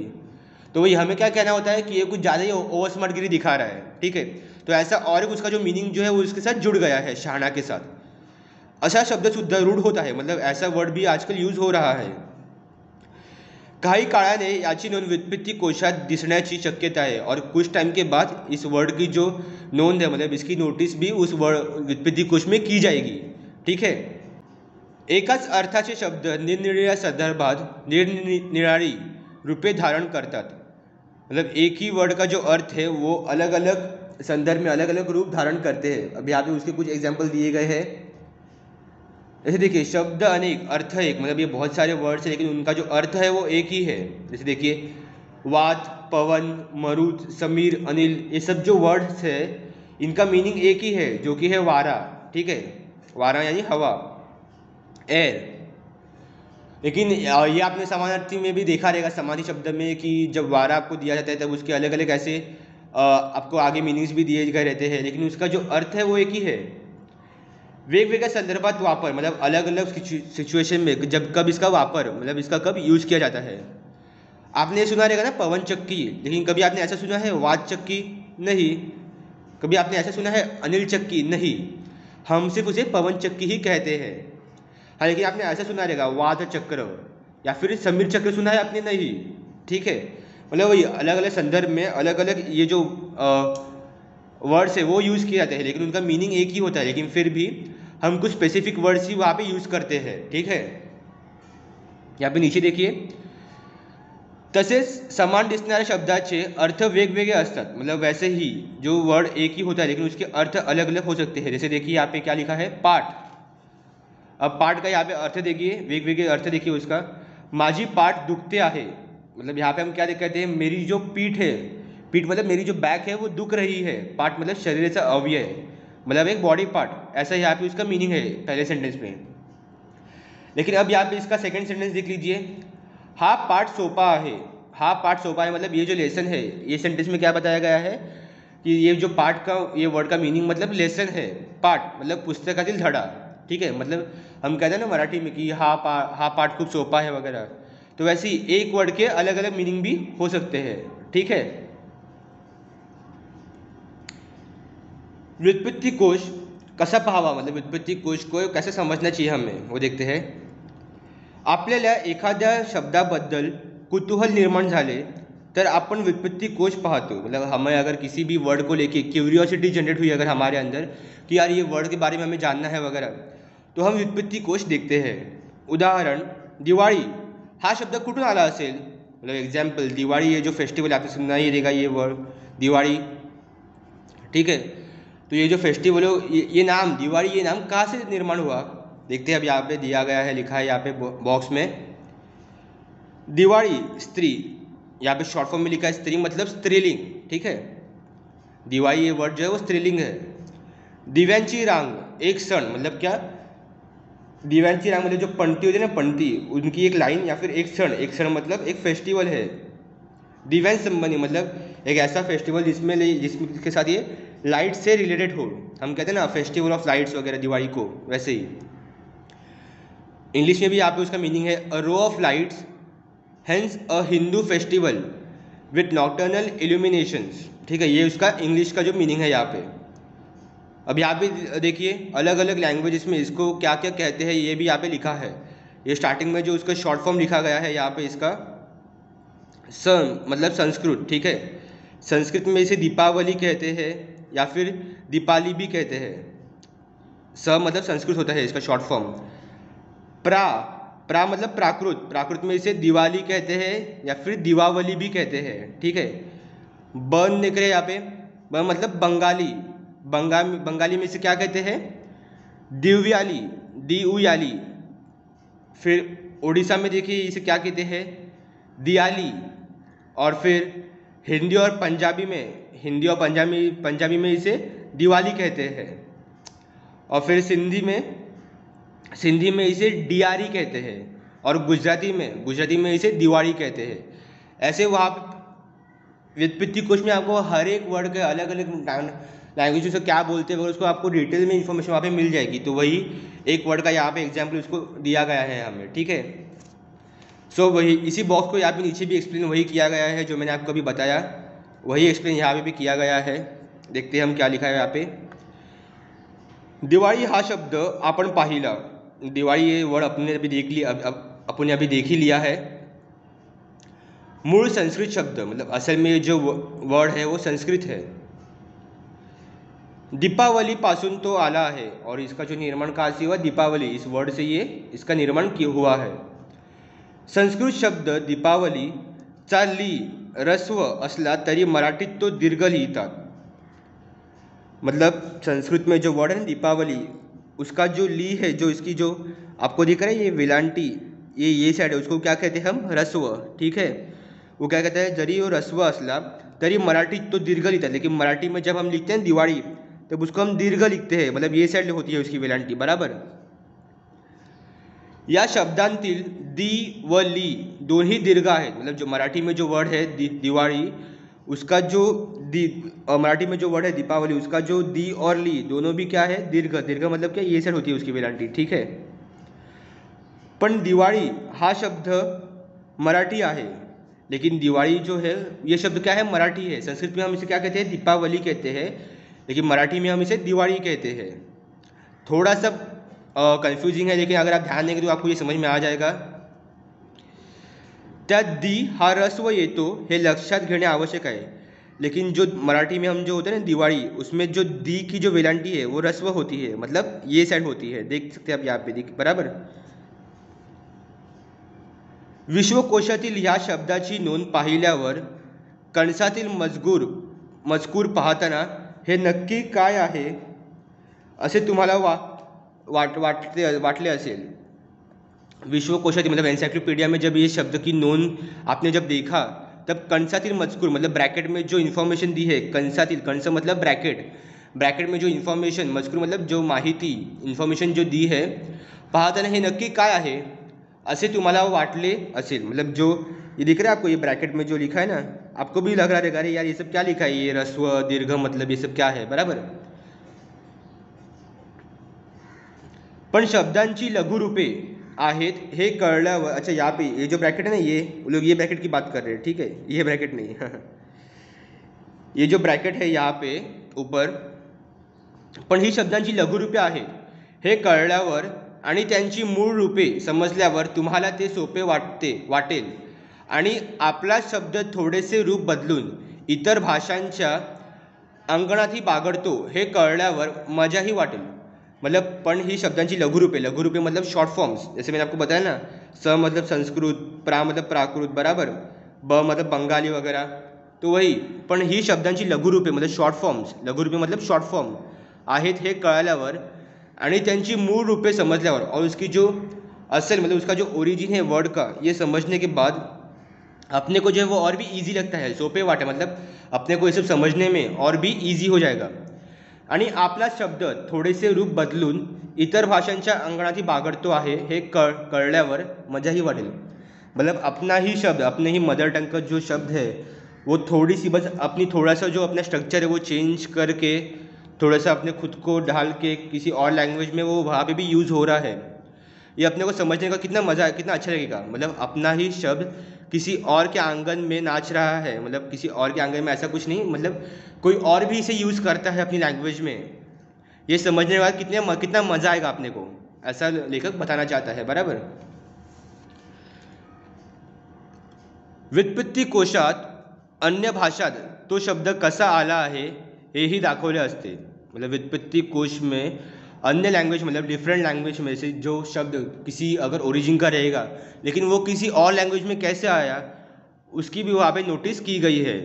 तो वही हमें क्या कहना होता है कि ये कुछ ज़्यादा ही ओवर स्मार्ट गिरी दिखा रहा है, ठीक है. तो ऐसा और एक उसका जो मीनिंग जो है वो उसके साथ जुड़ गया है शहाणा के साथ. असा शब्द सुद्धा रूढ होता है, मतलब ऐसा वर्ड भी आजकल यूज हो रहा है. काही काळाने याची नोंद व्युत्पत्ति कोशात दिसण्याची शक्यता है और कुछ टाइम के बाद इस वर्ड की जो नोंद है मतलब इसकी नोटिस भी उस वर्ड व्युत्पत्ति कोश में की जाएगी, ठीक है. एकाच अर्थाचे शब्द निरनिराळ्या संदर्भात निरनिराळी रूपे धारण करतात. मतलब एक ही वर्ड का जो अर्थ है वो अलग अलग संदर्भ में अलग अलग रूप धारण करते हैं. अभी यहाँ पे उसके कुछ एग्जाम्पल दिए गए हैं. जैसे देखिए शब्द अनेक अर्थ एक, मतलब ये बहुत सारे वर्ड्स हैं लेकिन उनका जो अर्थ है वो एक ही है. जैसे देखिए वात, पवन, मरुत, समीर, अनिल, ये सब जो वर्ड्स है इनका मीनिंग एक ही है जो कि है वारा, ठीक है. वारा यानी हवा, एयर. लेकिन ये आपने समानार्थी में भी देखा रहेगा, समाधि शब्द में, कि जब वारा आपको दिया जाता है तब उसके अलग अलग ऐसे आपको आगे मीनिंग्स भी दिए गए रहते हैं लेकिन उसका जो अर्थ है वो एक ही है. वेगवेगळ्या संदर्भात वापर, मतलब अलग अलग सिचुएशन में जब कब इसका वापर मतलब इसका कब यूज़ किया जाता है. आपने सुना रहेगा ना पवन चक्की, लेकिन कभी आपने ऐसा सुना है वात चक्की? नहीं. कभी आपने ऐसा सुना है अनिल चक्की? नहीं. हम सिर्फ उसे पवन चक्की ही कहते हैं. हाँ, लेकिन आपने ऐसा सुना रहेगा वात चक्र या फिर समीर चक्र सुना है आपने? नहीं, ठीक है. मतलब वही अलग अलग संदर्भ में अलग अलग ये जो वर्ड्स है वो यूज़ किए जाते हैं लेकिन उनका मीनिंग एक ही होता है, लेकिन फिर भी हम कुछ स्पेसिफिक वर्ड्स ही वहाँ पे यूज़ करते हैं, ठीक है. यहाँ पे नीचे देखिए, तसेच समान दिसणाऱ्या शब्दाचे अर्थ वेगवेगळे असतात. मतलब वैसे ही जो वर्ड एक ही होता है लेकिन उसके अर्थ अलग अलग हो सकते हैं. जैसे देखिए यहाँ पे क्या लिखा है, पाठ. अब पाठ का यहाँ पे अर्थ देखिए, वेगवेगळे अर्थ देखिए उसका. माझी पाठ दुखते आहे, मतलब यहाँ पे हम क्या कहते हैं, मेरी जो पीठ है, पीठ मतलब मेरी जो बैक है वो दुख रही है. पाठ मतलब शरीराचा अवयव है. मतलब एक बॉडी पार्ट, ऐसा यहाँ पे उसका मीनिंग है पहले सेंटेंस में। लेकिन अब यहाँ पे इसका सेकंड सेंटेंस देख लीजिए, हा पाठ सोपा है। हा पाठ सोपा है मतलब ये जो लेसन है, ये सेंटेंस में क्या बताया गया है कि ये जो पाठ का, ये वर्ड का मीनिंग मतलब लेसन है, पाठ मतलब पुस्तकातील धडा, ठीक है। मतलब हम कहते हैं ना मराठी में कि हा पाठ खूब सोपा है वगैरह, तो वैसे ही एक वर्ड के अलग अलग मीनिंग भी हो सकते हैं, ठीक है। व्युत्पत्ति कोश कसा पाहावा, मतलब व्युत्पत्ति कोश को कैसे समझना चाहिए हमें, वो देखते हैं। आपल्याला एखाद्या शब्दाबद्दल कुतूहल निर्माण झाले तर आपण व्युत्पत्ति कोश पाहतो। मतलब हमें अगर किसी भी वर्ड को लेके क्यूरियोसिटी जनरेट हुई अगर हमारे अंदर कि यार ये वर्ड के बारे में हमें जानना है वगैरह, तो हम व्युत्पत्ति कोश देखते हैं। उदाहरण, दिवाळी हा शब्द कुठून आला असेल, मतलब एग्जाम्पल दिवाळी, ये जो फेस्टिवल आपने सुना ही देगा ये वर्ड दिवाळी, ठीक है। तो ये जो फेस्टिवल हो, ये नाम दिवाली, ये नाम कहाँ से निर्माण हुआ, देखते हैं। अब यहाँ पे दिया गया है, लिखा है यहाँ पे बॉक्स में, दिवाळी स्त्री, यहाँ पे शॉर्ट फॉर्म में लिखा है स्त्री मतलब स्त्रीलिंग, ठीक है। दिवाळी ये वर्ड जो है वो स्त्रीलिंग है। दिव्यांची रांग एक सण, मतलब क्या, दिव्यांची रांग मतलब जो पंक्ति होती है ना, पंक्ति, उनकी एक लाइन या फिर एक क्षण मतलब एक फेस्टिवल है। दिव्यांश संबंधी मतलब एक ऐसा फेस्टिवल जिसके साथ ये लाइट से रिलेटेड हो, हम कहते हैं ना फेस्टिवल ऑफ लाइट्स वगैरह दिवाली को, वैसे ही इंग्लिश में भी यहाँ पे उसका मीनिंग है a row of lights, hence a Hindu festival with nocturnal illuminations, ठीक है। ये उसका इंग्लिश का जो मीनिंग है यहाँ पे। अब यहाँ पे देखिए अलग अलग लैंग्वेजेस में इसको क्या क्या कहते हैं, ये भी यहाँ पे लिखा है। ये स्टार्टिंग में जो उसका शॉर्ट फॉर्म लिखा गया है यहाँ पे इसका मतलब संस्कृत, ठीक है। संस्कृत में इसे दीपावली कहते हैं या फिर दीपाली भी कहते हैं। मतलब संस्कृत होता है इसका शॉर्ट फॉर्म। प्रा मतलब प्राकृत में इसे दिवाली कहते हैं या फिर दीपावली भी कहते हैं, ठीक है। बन देख रहे हैं यहाँ पे, बन मतलब बंगाली में इसे क्या कहते हैं, दिव्याली, दिउयाली। फिर उड़ीसा में देखिए इसे क्या कहते हैं, दियाली। और फिर हिंदी और पंजाबी में इसे दिवाली कहते हैं। और फिर सिंधी में इसे डियारी कहते हैं। और गुजराती में इसे दिवाली कहते हैं। ऐसे वहाँ व्युत्पत्ति कोश में आपको हर एक वर्ड के अलग अलग लैंग्वेज से क्या बोलते हैं उसको आपको डिटेल में इंफॉर्मेशन वहाँ पे मिल जाएगी। तो वही एक वर्ड का यहाँ पे एग्जाम्पल उसको दिया गया है हमें, ठीक है। सो वही इसी बॉक्स को यहाँ पे नीचे भी एक्सप्लेन वही किया गया है जो मैंने आपको अभी बताया, वही एक्सप्लेन यहाँ पे भी किया गया है। देखते हैं हम क्या लिखा है यहाँ पे। दिवाळी हा शब्द आपण पाहिला, दिवाळी ये वर्ड अपने अभी देख ही लिया है। मूल संस्कृत शब्द मतलब असल में जो वर्ड है वो संस्कृत है। दीपावली पासून तो आला है, और इसका जो निर्माण कहाँ से हुआ, दीपावली इस वर्ड से ये इसका निर्माण हुआ है। संस्कृत शब्द दीपावली चा ली रस्व असला तरी मराठीत तो दीर्घ लिहितात। मतलब संस्कृत में जो वर्ड है दीपावली, उसका जो ली है, जो इसकी जो आपको दिख रहा है ये वेलांटी, ये साइड है, उसको क्या कहते हैं हम, रस्व, ठीक है। वो क्या कहता है, जरी वो रस्व असला तरी मराठीत तो दीर्घ लिहितात। लेकिन मराठी में जब हम लिखते हैं दिवाळी तब उसको हम दीर्घ लिखते हैं, मतलब ये साइड होती है उसकी वेलांटी, बराबर। या शब्दांतील दी व ली दोन्ही दीर्घ आहेत। मतलब जो मराठी में जो वर्ड है दिवाळी, उसका जो मराठी में जो वर्ड है दीपावली, उसका जो दी और ली दोनों भी क्या है, दीर्घ मतलब क्या, ये साइड होती है उसकी वेलांटी, ठीक है। पण दिवाळी हा शब्द मराठी आहे, लेकिन दिवाळी जो है ये शब्द क्या है, मराठी है। संस्कृत में हम इसे क्या कहते हैं, दीपावली कहते हैं, लेकिन मराठी में हम इसे दिवाळी कहते हैं। थोड़ा सा कन्फ्यूजिंग है, लेकिन अगर आप ध्यान देंगे तो आपको ये समझ में आ जाएगा। त्यात दी हा रस्व येतो हे लक्षात घेणे आवश्यक आहे। लेकिन जो मराठी में हम जो होते हैं ना दिवाळी, उसमें जो दी की जो वेलांटी है वो रस्व होती है, मतलब ये साइड होती है, देख सकते हैं आप यहाँ पे, बराबर। विश्वकोशातील ह्या शब्दाची नोंद पाहिल्यावर कणसातील मजकूर पाहताना हे नक्की काय आहे असे तुम्हाला वाटले असेल। विश्वकोशातील मतलब एनसाइक्लोपीडिया में जब ये शब्द की नोंद आपने जब देखा, तब कंसातील मजकूर मतलब ब्रैकेट में जो इन्फॉर्मेशन दी है, कंसातील, कंस मतलब ब्रैकेट, ब्रॅकेट में जो इन्फॉर्मेशन मजकूर मतलब जो माहिती इन्फॉर्मेशन जो दी है पाहताना हे नक्की काय आहे असे तुम्हाला वाटले असेल. मतलब जो ये दिख रहा है आपको, ये ब्रैकेट में जो लिखा है ना, आपको भी लग रहा है अरे यार ये सब क्या लिखा है, ये ह्रस्व दीर्घ मतलब ये सब क्या है, बराबर. पण शब्दांची लघुरूपे आहेत हे कळल्यावर, अच्छा यहाँ पे ये जो ब्रैकेट है ना, ये लोग ये ब्रैकेट की बात कर रहे हैं, ठीक है, ये ब्रैकेट नहीं ये जो ब्रैकेट है यहाँ पे ऊपर, पण ही शब्दांची लघुरूपे आहेत हे कळल्यावर आणि त्यांची मूळ रूपे समजल्यावर तुम्हाला ते सोपे वाटेल आणि आपला शब्द थोडेसे रूप बदलून इतर भाषांच्या अंगणातही बागडतो हे कळल्यावर मजाही वाटेल. मतलब पण ही शब्दांची लघुरूपे मतलब शॉर्ट फॉर्म्स, जैसे मैंने आपको बताया ना, स मतलब संस्कृत, प्रा मतलब प्राकृत, बराबर, ब मतलब बंगाली वगैरह, तो वही. पण ही शब्दांची लघुरूपे मतलब शॉर्ट फॉर्म्स, लघुरूपे मतलब शॉर्ट फॉर्म आहेत हे कळल्यावर आणि त्यांची मूल रूपे समझल्यावर और उसकी जो असल मतलब उसका जो ओरिजिन है वर्ड का, ये समझने के बाद अपने को जो है वो और भी इजी लगता है, सोपे वाटे, मतलब अपने को ये सब समझने में और भी इजी हो जाएगा. आणि आपला शब्द थोडेसे रूप बदलून इतर भाषांच्या अंगणातही बागडतो आहे हे कळल्यावर मजाही वाटेल. मतलब अपना ही शब्द, अपने ही मदर टंग का जो शब्द है वो थोड़ी सी बस अपनी थोड़ा सा जो अपना स्ट्रक्चर है वो चेंज करके थोड़ा सा अपने खुद को ढाल के किसी और लैंग्वेज में वो वहाँ पे भी यूज़ हो रहा है, ये अपने को समझने का कितना मज़ा है, कितना अच्छा लगेगा. मतलब अपना ही शब्द किसी और के आंगन में नाच रहा है, मतलब किसी और के आंगन में ऐसा कुछ नहीं, मतलब कोई और भी इसे यूज़ करता है अपनी लैंग्वेज में, ये समझने के बाद कितना मज़ा आएगा अपने को, ऐसा लेखक बताना चाहता है, बराबर. व्युत्पत्ती कोशात अन्य भाषात तो शब्द कसा आला आहे हेही दाखवले असते. मतलब व्युत्पत्ति कोश में अन्य लैंग्वेज मतलब डिफरेंट लैंग्वेज में से जो शब्द किसी अगर ओरिजिन का रहेगा लेकिन वो किसी और लैंग्वेज में कैसे आया उसकी भी वहाँ पे नोटिस की गई है.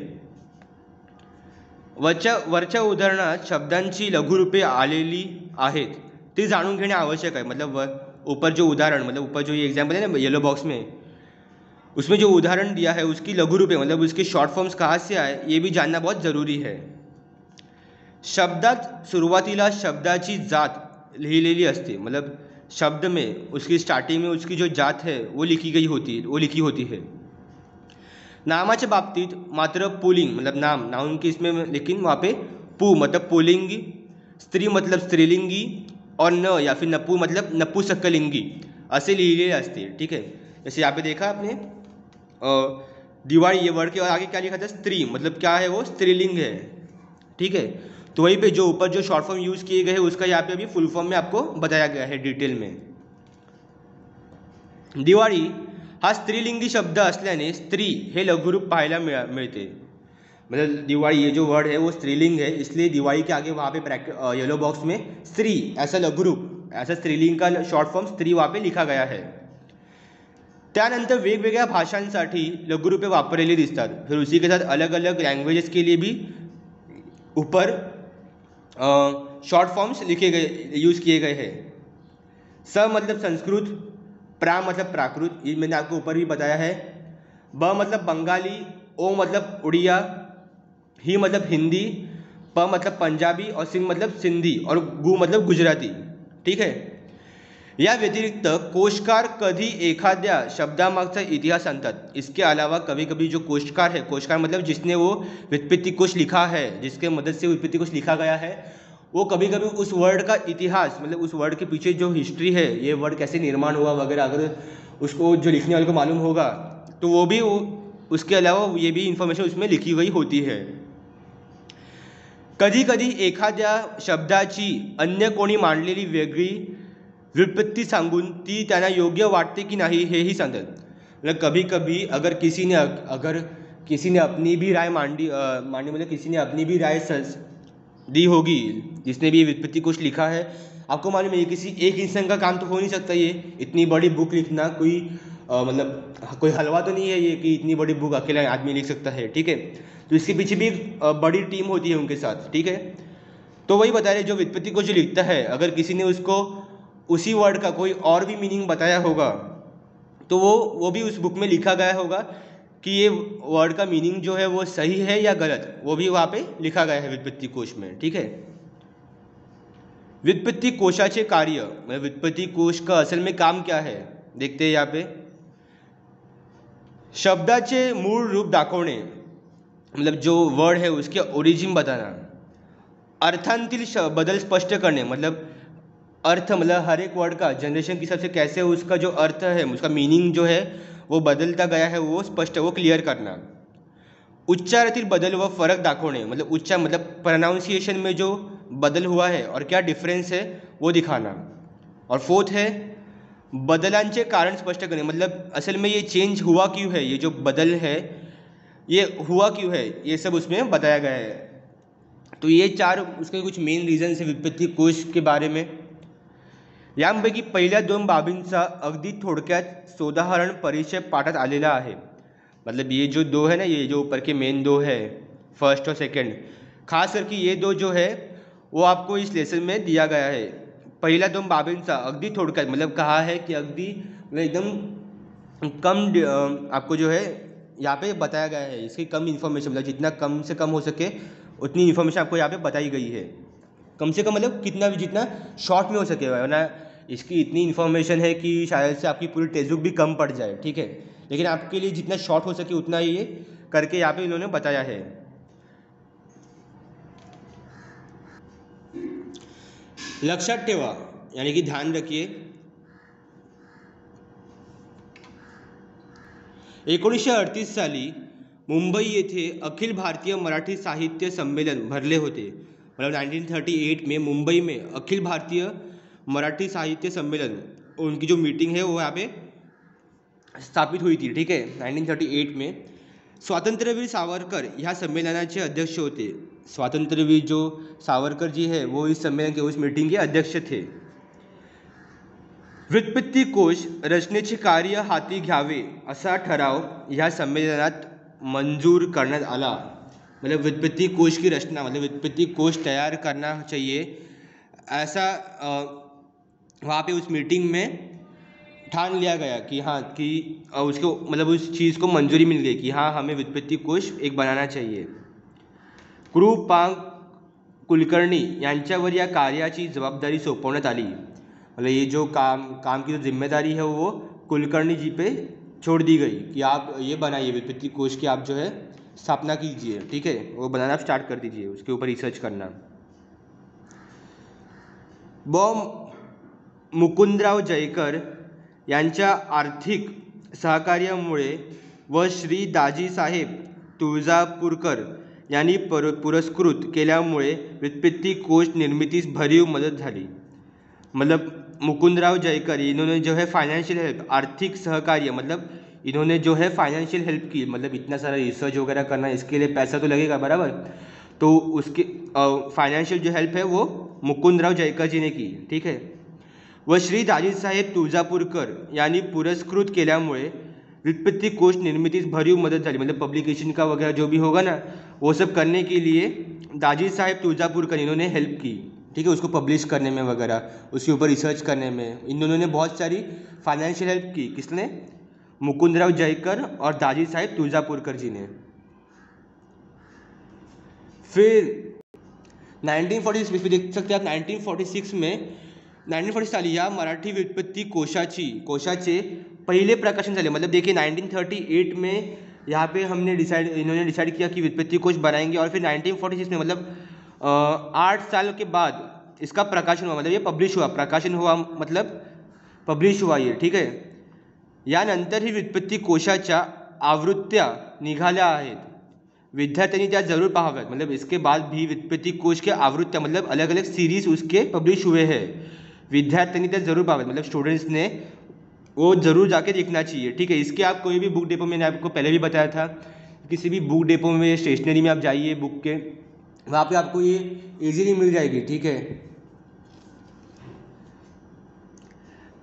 वरच्या उदाहरणात शब्दांची लघुरूपे आलेली आहेत ती जाणून घेणे आवश्यक आहे. मतलब ऊपर जो उदाहरण, मतलब ऊपर जो ये एग्जाम्पल है ना येलो बॉक्स में, उसमें जो उदाहरण दिया है उसकी लघुरूपे मतलब उसके शॉर्ट फॉर्म्स कहाँ से आए ये भी जानना बहुत ज़रूरी है. शब्दात सुरुवातीला शब्दाची जात लिहिलेली असते, मतलब शब्द में उसकी स्टार्टिंग में उसकी जो जात है वो लिखी होती है. नामाच्या बाबतीत मात्र पुलिंग मतलब नाउन की इसमें, लेकिन वहाँ पे पु मतलब पुलिंगी, स्त्री मतलब स्त्रीलिंगी और न या फिर नपु मतलब नपुसकलिंगी ऐसे लिहिलेले असते. ठीक है, जैसे यहाँ पे देखा आपने दिवाली, ये वर्ड के और आगे क्या लिखा था, स्त्री, मतलब क्या है वो स्त्रीलिंग है. ठीक है, तो वहीं पे जो ऊपर जो शॉर्ट फॉर्म यूज़ किए गए हैं उसका यहाँ पे अभी फुल फॉर्म में आपको बताया गया है डिटेल में. दिवाळी हा स्त्रीलिंगी शब्द असल्याने स्त्री हे लघुरूप पाहायला मिळते. मतलब दिवाळी ये जो वर्ड है वो स्त्रीलिंग है, इसलिए दिवाळी के आगे वहाँ पे ब्रैकेट येलो बॉक्स में स्त्री ऐसा लघुरूप, ऐसा स्त्रीलिंग का शॉर्ट फॉर्म स्त्री वहाँ पे लिखा गया है. त्यानंतर वेगवेगळ्या भाषांसाठी लघुरूपे वापरलेली दिसतात. फिर उसी के साथ अलग अलग लैंग्वेजेस के लिए भी ऊपर शॉर्ट फॉर्म्स लिखे गए, यूज़ किए गए हैं. स मतलब संस्कृत, प्रा मतलब प्राकृत, ये मैंने आपको ऊपर भी बताया है. ब मतलब बंगाली, ओ मतलब उड़िया, ही मतलब हिंदी, प मतलब पंजाबी और सिंह मतलब सिंधी और गु मतलब गुजराती. ठीक है, या व्यतिरिक्त कोशकार कधी एखाद्या शब्दामागचा इतिहास सांगतात. इसके अलावा कभी कभी जो कोशकार है, कोशकार मतलब जिसने वो व्युत्पत्ति कोश लिखा है, जिसके मदद से व्युत्पत्ति कोश लिखा गया है, वो कभी कभी उस वर्ड का इतिहास मतलब उस वर्ड के पीछे जो हिस्ट्री है, ये वर्ड कैसे निर्माण हुआ वगैरह, अगर उसको जो लिखने वाले को मालूम होगा तो वो भी उसके अलावा ये भी इन्फॉर्मेशन उसमें लिखी गई होती है. कधी कधी एखाद्या शब्दाची अन्य कोणी मांडलेली वेगळी व्युत्पत्ति सांगून ती त्यांना योग्य वाटते की नहीं हेही सांगतात. मतलब कभी कभी अगर किसी ने अपनी भी राय मांडी मतलब किसी ने अपनी भी राय दी होगी, जिसने भी व्युत्पत्ति कोश लिखा है, आपको मालूम है ये किसी एक इंसान का काम तो हो नहीं सकता. ये इतनी बड़ी बुक लिखना कोई मतलब कोई हलवा तो नहीं है ये कि इतनी बड़ी बुक अकेला आदमी लिख सकता है. ठीक है, तो इसके पीछे भी बड़ी टीम होती है उनके साथ. ठीक है, तो वही बता रहे जो व्युत्पत्ति कोश जो लिखता है, अगर किसी ने उसको उसी वर्ड का कोई और भी मीनिंग बताया होगा तो वो भी उस बुक में लिखा गया होगा कि ये वर्ड का मीनिंग जो है वो सही है या गलत, वो भी वहाँ पे लिखा गया है व्युत्पत्ति कोश में. ठीक है, व्युत्पत्ति कोशाचे कार्य, मतलब व्युत्पत्ति कोश का असल में काम क्या है, देखते हैं यहाँ पे। शब्दाचे मूळ रूप दाखवणे, मतलब जो वर्ड है उसके ओरिजिन बताना। अर्थांतील बदल स्पष्ट करने, मतलब अर्थ, मतलब हर एक वर्ड का जनरेशन के हिसाब से कैसे उसका जो अर्थ है, उसका मीनिंग जो है वो बदलता गया है, वो स्पष्ट, वो क्लियर करना। उच्चारातील बदल व फरक दाखवणे, मतलब उच्चार मतलब प्रोनाउंसिएशन में जो बदल हुआ है और क्या डिफरेंस है वो दिखाना। और फोर्थ है बदलांचे कारण स्पष्ट करने, मतलब असल में ये चेंज हुआ क्यों है, ये जो बदल है ये हुआ क्यों है, ये सब उसमें बताया गया है। तो ये चार उसके कुछ मेन रीजन्स है व्युत्पत्ति कोश के बारे में। यांपैकी पहिल्या दोन बाबींचा अगदी थोडक्यात सोदाहरण परिचय पाठात आलेला आहे। मतलब ये जो दो है ना, ये जो ऊपर के मेन दो है, फर्स्ट और सेकंड, खास करके ये दो जो है वो आपको इस लेसन में दिया गया है। पहिल्या दोन बाबींचा अगदी थोडक्यात, मतलब कहा है कि अगदी मतलब एकदम कम आपको जो है यहाँ पे बताया गया है, इसकी कम इन्फॉर्मेशन, मतलब जितना कम से कम हो सके उतनी इन्फॉर्मेशन आपको यहाँ पे बताई गई है। कम से कम मतलब कितना भी, जितना शॉर्ट में हो सके, वरना इसकी इतनी इन्फॉर्मेशन है कि शायद से आपकी पूरी टेक्स्ट बुक भी कम पड़ जाए, ठीक है। लेकिन आपके लिए जितना शॉर्ट हो सके उतना ये करके यहाँ पे इन्होंने बताया है। लक्षात ठेवा, यानी कि ध्यान रखिए, 1938 साली मुंबई येथे अखिल भारतीय मराठी साहित्य संमेलन भरले होते। मतलब 1938 में मुंबई में अखिल भारतीय मराठी साहित्य सम्मेलन, उनकी जो मीटिंग है वो यहाँ पे स्थापित हुई थी, ठीक है, 1938 में। स्वातंत्र्यवीर सावरकर ह्या संमेलनाचे अध्यक्ष होते। स्वातंत्र्यवीर जो सावरकर जी है वो इस सम्मेलन के, उस मीटिंग के अध्यक्ष थे। व्युत्पत्ति कोश रचनेचे कार्य हाती घ्यावे असा ठराव ह्या संमेलनात मंजूर करण्यात आला। मतलब व्युत्पत्ति कोश की रचना, मतलब व्युत्पत्ति कोश तैयार करना चाहिए, ऐसा वहाँ पे उस मीटिंग में ठान लिया गया कि हाँ, कि उसको मतलब उस चीज़ को मंजूरी मिल गई कि हाँ हमें व्युत्पत्ति कोश एक बनाना चाहिए। कृ पांग कुलकर्णी यांच्यावर या कार्याची जबाबदारी सोपवण्यात आली। मतलब ये जो काम की जो जिम्मेदारी है वो कुलकर्णी जी पे छोड़ दी गई कि आप ये बनाइए व्युत्पत्ति कोश की, आप जो है स्थापना कीजिए, ठीक है, वो बनाना आप स्टार्ट कर दीजिए, उसके ऊपर रिसर्च करना। मुकुंदराव जयकर यांच्या आर्थिक सहकार्यामुळे व श्री दाजीसाहेब तुळजापूरकर यांनी पुरस्कृत केल्यामुळे व्युत्पत्ति कोश निर्मितीस भरीव मदत झाली। मतलब मुकुंदराव जयकर, इन्होंने जो है फाइनेंशियल हेल्प, आर्थिक सहकार्य, मतलब इन्होंने जो है फाइनेंशियल हेल्प की, मतलब इतना सारा रिसर्च वगैरह करना, इसके लिए पैसा तो लगेगा बराबर, तो उसके फाइनेंशियल जो हेल्प है वो मुकुंदराव जयकर जी ने की, ठीक है। व श्री दाजीसाहेब तुळजापूरकर यांनी पुरस्कृत केल्यामुळे व्युत्पत्ति कोश निर्मितीस भरीव मदत झाली। मतलब पब्लिकेशन का वगैरह जो भी होगा ना, वो सब करने के लिए दाजी साहेब तुळजापूरकर इन्होंने हेल्प की, ठीक है, उसको पब्लिश करने में वगैरह, उसके ऊपर रिसर्च करने में इन्होंने बहुत सारी फाइनेंशियल हेल्प की। किसने? मुकुंदराव जयकर और दाजी साहेब तुळजापूरकर जी ने। फिर 1946 देख सकते हैं आप, 1946 साली या मराठी व्युत्पत्ति कोशाचे पहले प्रकाशन झाले। मतलब देखिए 1938 में यहाँ पे इन्होंने डिसाइड किया कि व्युत्पत्ति कोश बनाएंगे, और फिर 1946 में मतलब 8 साल के बाद इसका प्रकाशन हुआ, मतलब ये पब्लिश हुआ, प्रकाशन हुआ मतलब पब्लिश हुआ ये, ठीक है। यानंतर ही व्युत्पत्ति कोशाच्या आवृत्त्या निघाल्या आहेत, विद्यार्थ्यांनी त्या जरूर पाहाव्यात। मतलब इसके बाद भी व्युत्पत्ति कोश के आवृत्तियाँ, मतलब अलग अलग सीरीज उसके पब्लिश हुए हैं, विद्यार्थ्यांनी त्या जरूर पाहाव्यात, मतलब स्टूडेंट्स ने वो जरूर जाके देखना चाहिए, ठीक है। इसके आप कोई भी बुक डिपो, मैंने आपको पहले भी बताया था, किसी भी बुक डिपो में, स्टेशनरी में आप जाइए बुक के, वहाँ पे आपको ये इजीली मिल जाएगी, ठीक है।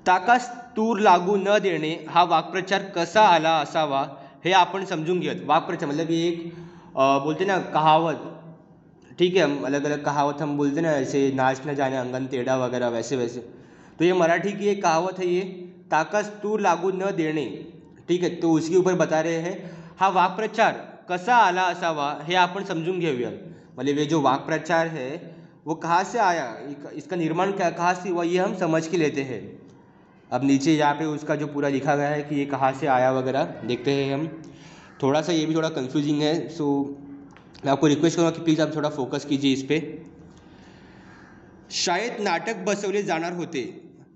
ताकास तूर लागू न देणे हा वाक्प्रचार कसा आला असावा हे आपण समजून घेऊयात। वाक्प्रचार मतलब ये एक बोलते ना कहावत, ठीक है, अलग अलग कहावत हम बोलते ना, ऐसे नाच न जाने अंगन टेढ़ा वगैरह, वैसे वैसे। तो ये मराठी की एक कहावत है, ये ताकास तूर लागू न देणे, ठीक है, तो उसके ऊपर बता रहे हैं हा वाक्प्रचार कसा आला असावा हे आपण समजून घेऊया। मतलब ये जो वाक्प्रचार है वो कहाँ से आया, इसका निर्माण कहाँ से हुआ, ये हम समझ के लेते हैं। अब नीचे यहाँ पे उसका जो पूरा लिखा गया है कि ये कहाँ से आया वगैरह देखते हैं हम। थोड़ा सा ये भी थोड़ा कंफ्यूजिंग है, सो मैं आपको रिक्वेस्ट करूँगा कि प्लीज़ आप थोड़ा फोकस कीजिए इस पर। शाळेत नाटक बसवले जाणार होते,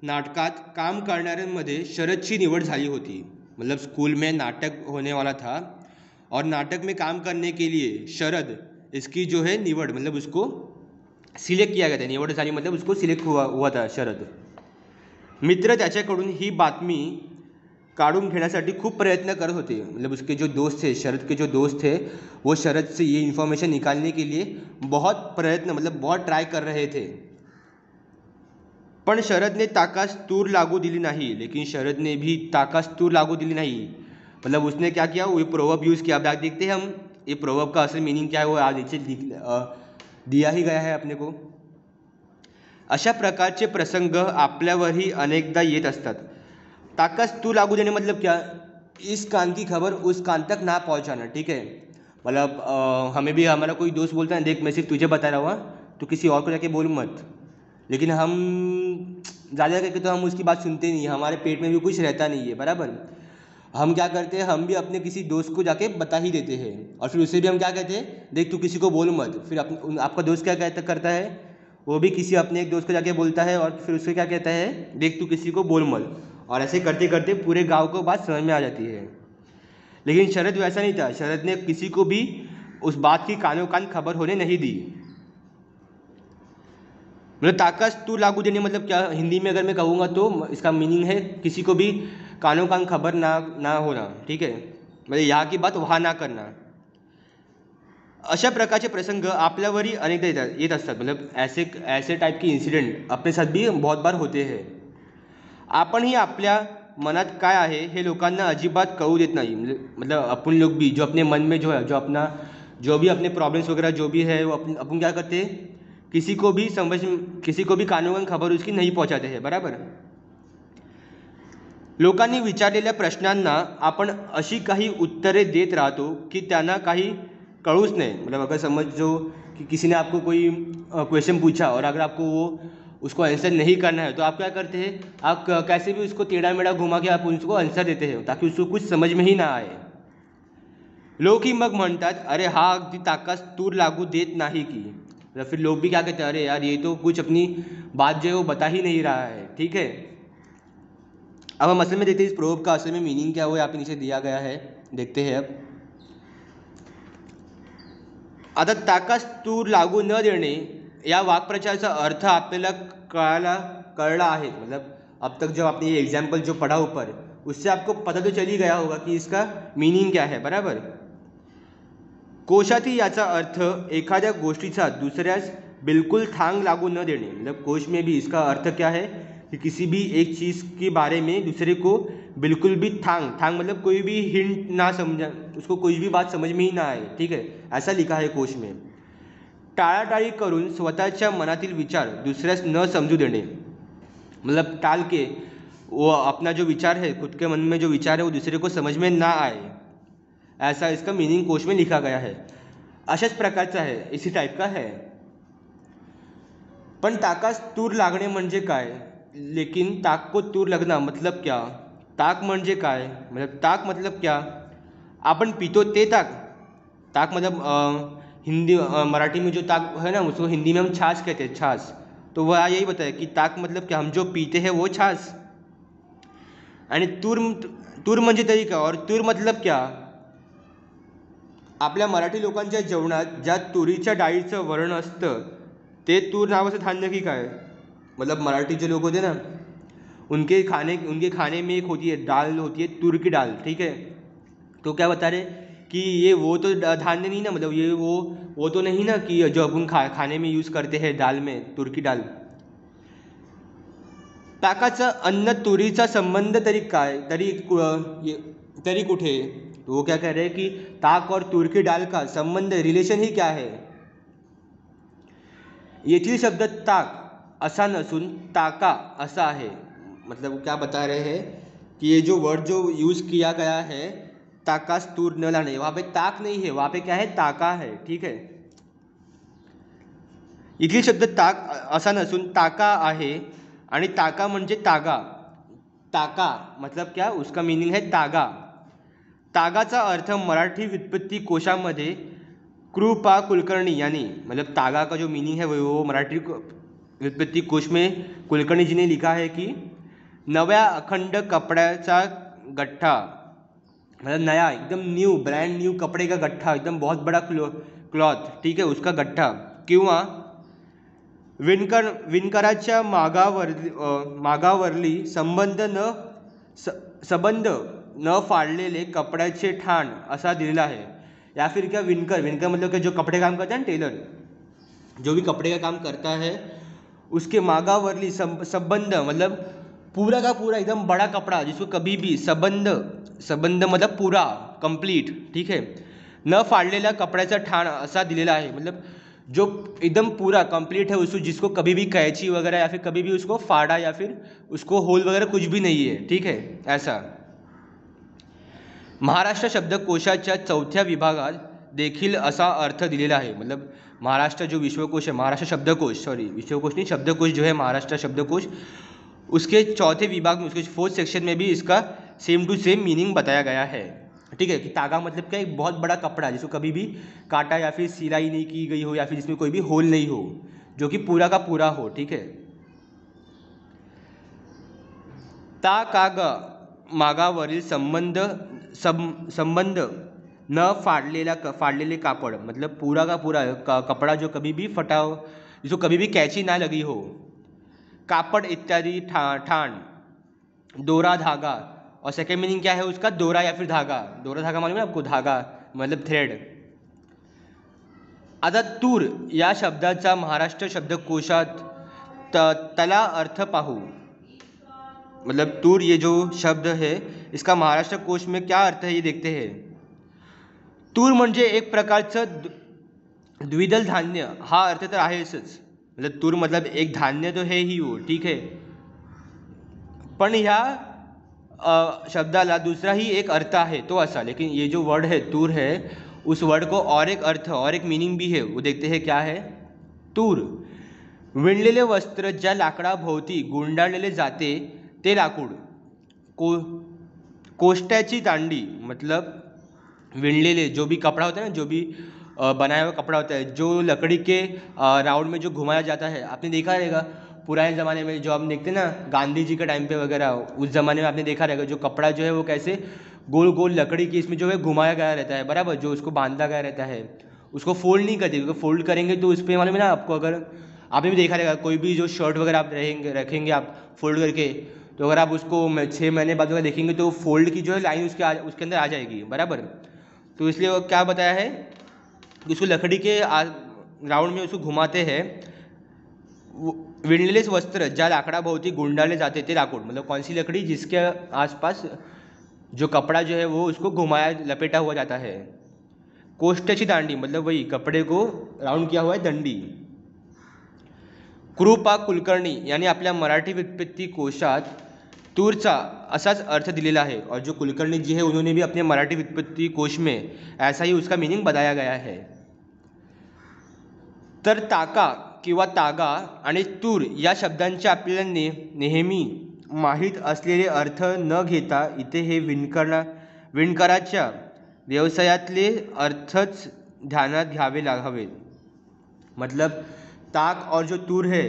नाटकात काम करणाऱ्यांमध्ये शरदची निवड झाली होती। मतलब स्कूल में नाटक होने वाला था और नाटक में काम करने के लिए शरद इसकी जो है निवड मतलब उसको सिलेक्ट किया गया था। निवड झाली मतलब उसको सिलेक्ट हुआ था शरद। मित्र त्याच्याकडून ही बातमी काढून घेण्यासाठी खूप प्रयत्न करत होते। मतलब उसके जो दोस्त थे, शरद के जो दोस्त थे, वो शरद से ये इन्फॉर्मेशन निकालने के लिए बहुत प्रयत्न मतलब बहुत ट्राई कर रहे थे। पण शरदने ताकास तूर लागू दिली नहीं। लेकिन शरद ने भी ताकास तूर लागू दिली नहीं। मतलब उसने क्या किया, वो प्रोवर्ब यूज़ किया। अब देखते हैं हम ये प्रोवर्ब का असल मीनिंग क्या है, वो आज नीचे दिया ही गया है अपने को। अशा प्रकारचे प्रसंग आपल्यावरही अनेकदा येत असतात। ताकास तूर लागू देने मतलब क्या, इस कान की खबर उस कान तक ना पहुंचाना। ठीक है, मतलब हमें भी हमारा कोई दोस्त बोलता है देख मैं सिर्फ तुझे बता रहा हुआ, तो किसी और को जाके बोल मत। लेकिन हम ज़्यादा करके तो हम उसकी बात सुनते नहीं, हमारे पेट में भी कुछ रहता नहीं है, बराबर। हम क्या करते हैं, हम भी अपने किसी दोस्त को जाके बता ही देते हैं, और फिर उससे भी हम क्या कहते हैं, देख तू किसी को बोल मत। फिर आपका दोस्त क्या करता है, वो भी किसी अपने एक दोस्त को जाके बोलता है, और फिर उससे क्या कहता है, देख तू किसी को बोल मत। और ऐसे करते करते पूरे गाँव को बात समझ में आ जाती है। लेकिन शरद वैसा नहीं था, शरद ने किसी को भी उस बात की कानों कान खबर होने नहीं दी। मतलब ताकस तू लागू देने मतलब क्या, हिंदी में अगर मैं कहूँगा तो इसका मीनिंग है किसी को भी कानों कान खबर ना होना। ठीक है, मतलब यहाँ की बात वहाँ ना करना। अशा प्रकारचे प्रसंग आपल्यावरही अनेकदा येत असतात। मतलब ऐसे टाइप के इंसिडेंट अपने साथ भी बहुत बार होते हैं। आपणही आपल्या मनात काय आहे हे लोकांना अजिबात कळू देत नाही। मतलब अपन लोग भी जो अपने मन में जो है, जो भी अपने प्रॉब्लम्स वगैरह जो भी है, वो अपन क्या करते हैं, किसी को भी कानों कान खबर उसकी नहीं पहुंचाते हैं, बराबर। लोकांनी विचारलेल्या प्रश्नांना आपण अशी काही उत्तरे देत राहतो की त्यांना काही कळूच नाही। मतलब अगर समझो कि किसी ने आपको कोई क्वेश्चन पूछा और अगर आपको वो उसको आंसर नहीं करना है, तो आप क्या करते हैं, आप कैसे भी उसको टेढ़ा मेढ़ा घुमा के आप उसको आंसर देते हैं ताकि उसको कुछ समझ में ही ना आए। लोग ही मग म्हणतात, अरे हा अगदी ताकास तूर लागू देत नाही की। मतलब फिर लोग भी क्या कहते हैं, अरे यार ये तो कुछ अपनी बात जो है वो बता ही नहीं रहा है। ठीक है, अब हम असल में देखते हैं इस प्रोवर्ब का असल में मीनिंग क्या है, वो यहाँ पे नीचे दिया गया है, देखते हैं अब। आता ताकास तूर लागू न देणे या वाक्प्रचाराचा अर्थ आपल्याला कळला आहे। मतलब अब तक जब आपने ये एग्जाम्पल जो पढ़ा ऊपर, उससे आपको पता तो चल ही गया होगा कि इसका मीनिंग क्या है, बराबर। कोशाती याचा अर्थ एखाद्या गोष्टीचा दुसऱ्यास बिल्कुल थांग लागू न देणे। मतलब कोश में भी इसका अर्थ क्या है कि किसी भी एक चीज़ के बारे में दूसरे को बिल्कुल भी थांग मतलब कोई भी हिंट ना समझा, उसको कोई भी बात समझ में ही ना आए। ठीक है, ऐसा लिखा है कोश में। टाळाटाळी करून स्वतःच्या मनातील विचार दुसऱ्यास न समजू देणे। मतलब टाल के वो अपना जो विचार है, खुद के मन में जो विचार है वो दूसरे को समझ में ना आए, ऐसा इसका मीनिंग कोश में लिखा गया है। अशाच प्रकारचा है, इसी टाइप का है। पण ताकास तूर लागणे म्हणजे काय, लेकिन ताक को तूर लगना मतलब क्या। ताक म्हणजे काय, मतलब ताक मतलब क्या, अपन पीतो ते ताक मतलब हिंदी मराठी में जो ताक है ना, उसको हिंदी में हम छाछ कहते हैं, छाछ। तो वह यही बताया कि ताक मतलब क्या, हम जो पीते हैं वो छाछ। आणि तूर म्हणजे तरी क्या, और तूर मतलब क्या, आपल्या मराठी लोकांच्या जेवणात ज्या तुरीच्या डाळीचं वरण असतं ते तूर नावाचं धान्य की काय। मतलब मराठी जो लोग होते ना, उनके खाने में एक होती है दाल, होती है तूर की दाल। ठीक है, तो क्या बता रहे कि ये वो तो धान्य नहीं ना, मतलब ये वो तो नहीं ना कि जो अपन खाने में यूज़ करते हैं दाल में, तूर की दाल। ताकाचा अन्न तुरीचा संबंध तरी काय, तरी कुठे। तो वो क्या कह रहे हैं कि ताक और तूर की दाल का संबंध, रिलेशन ही क्या है। येथील शब्द ताक असा नसून ताका असा आहे। मतलब क्या बता रहे हैं कि ये जो वर्ड जो यूज़ किया गया है ताकास तूर न लाने, वहाँ पे ताक नहीं है, वहाँ पे क्या है, ताका है। ठीक है, इथील शब्द ताक असा नसून ताका आहे आणि ताका म्हणजे तागा. ताका मतलब क्या, उसका मीनिंग है तागा. तागाचा अर्थ मराठी व्युत्पत्ति कोशामध्ये कृपा कुलकर्णी यानी, मतलब तागा का जो मीनिंग है वो मराठी व्युत्पत्ति कोश में कुलकर्णी जी ने लिखा है कि नव्या अखंड कपड्याचा गठ्ठा, मतलब नया एकदम न्यू ब्रैंड न्यू कपड़े का गठ्ठा, एकदम बहुत बड़ा क्लॉथ, ठीक है, उसका गठ्ठा. किंवा विणकराच्या मागावरली संबंध न फाड़लेले कपड्याचे ठाण असा दिलेला आहे. या फिर क्या, विणकर मतलब कि जो कपड़े काम करता है ना, टेलर जो भी कपड़े का काम करता है, उसके मागावरली संबंध मतलब पूरा का पूरा एकदम बड़ा कपड़ा जिसको कभी भी संबंध मतलब पूरा कंप्लीट, ठीक है, न फाड़लेला कपड्याचा ठाण असा दिलेला आहे. मतलब जो एकदम पूरा कंप्लीट है उसको, जिसको कभी भी कैची वगैरह या फिर कभी भी उसको फाड़ा या फिर उसको होल वगैरह कुछ भी नहीं है, ठीक है, ऐसा. महाराष्ट्र शब्दकोशाच्या 4थ्या विभागात देखील असा अर्थ दिलेला आहे. मतलब महाराष्ट्र जो विश्वकोश है, महाराष्ट्र शब्दकोश, सॉरी विश्वकोश नहीं, शब्दकोश जो है महाराष्ट्र शब्दकोश, उसके 4थे विभाग में, उसके 4th सेक्शन में भी इसका सेम टू सेम मीनिंग बताया गया है. ठीक है, कि तागा मतलब क्या, एक बहुत बड़ा कपड़ा जिसको कभी भी काटा या फिर सिलाई नहीं की गई हो या फिर जिसमें कोई भी होल नहीं हो, जो कि पूरा का पूरा हो. ठीक है. ताकागा मागावरील संबंध न फाड़लेले कापड़, मतलब पूरा का पूरा कपड़ा जो कभी भी फटा हो, जिसको कभी भी कैची ना लगी हो. कापड़ इत्यादि ठाण, दोरा धागा, और सेकेंड मीनिंग क्या है उसका, दोरा या फिर धागा. दोरा धागा मालूम है आपको, धागा मतलब थ्रेड. आता तूर या शब्दाचा महाराष्ट्र शब्दकोशात तला अर्थ पाहू. मतलब तूर ये जो शब्द है इसका महाराष्ट्र कोश में क्या अर्थ है ये देखते हैं. तूर म्हणजे एक प्रकारचं द्विदल धान्य, हा अर्थ तर आहेच. मतलब तूर मतलब एक धान्य तो है ही वो, ठीक है, पण ह्या शब्दाला दूसरा ही एक अर्थ आहे तो असा. लेकिन ये जो वर्ड है तूर है, उस वर्ड को और एक अर्थ और एक मीनिंग भी है, वो देखते हैं क्या है. तूर, विणलेले वस्त्र ज्या लाकडाभोवती गुंडाळलेले जाते ते लाकूड. कोष्ट्याची दांडी, मतलब विणलेले जो भी कपड़ा होता है ना, जो भी बनाया हुआ कपड़ा होता है, जो लकड़ी के राउंड में जो घुमाया जाता है. आपने देखा रहेगा पुराने ज़माने में, जो हम देखते हैं ना गांधी जी के टाइम पे वगैरह, उस ज़माने में आपने देखा रहेगा जो कपड़ा जो है वो कैसे गोल गोल लकड़ी की इसमें जो है घुमाया गया रहता है, बराबर, जो उसको बांधा गया रहता है, उसको फोल्ड नहीं करते, क्योंकि फोल्ड करेंगे तो उस पर मालूम है ना आपको, अगर आपने भी देखा रहेगा कोई भी जो शर्ट वगैरह आप रखेंगे आप फोल्ड करके, तो अगर आप उसको 6 महीने बाद वगैरह देखेंगे तो फोल्ड की जो है लाइन उसके अंदर आ जाएगी, बराबर. तो इसलिए वो क्या बताया है कि उसको लकड़ी के राउंड में उसको घुमाते हैं. विणलेले वस्त्र ज्या लाकडाभोवती गुंडाळले जाते ते लाकूड, मतलब कौन सी लकड़ी, जिसके आसपास जो कपड़ा जो है वो उसको घुमाया लपेटा हुआ जाता है. कोष्ट्याची दांडी, मतलब वही कपड़े को राउंड किया हुआ है दंडी. कृपा कुलकर्णी यांनी आपल्या मराठी व्युत्पत्ति कोशात तूरचा असाच अर्थ दिलेला है. और जो कुलकर्णी जी है उन्होंने भी अपने मराठी व्युत्पत्ति कोश में ऐसा ही उसका मीनिंग बताया गया है. तर ताका किंवा तागा आणि तूर या शब्दांचे आपल्याला नेहमी माहीत असलेले अर्थ न घेता इथे हे विणकराच्या व्यवसायातले अर्थच ध्यानात घ्यावे हवेत. मतलब ताक और जो तूर है,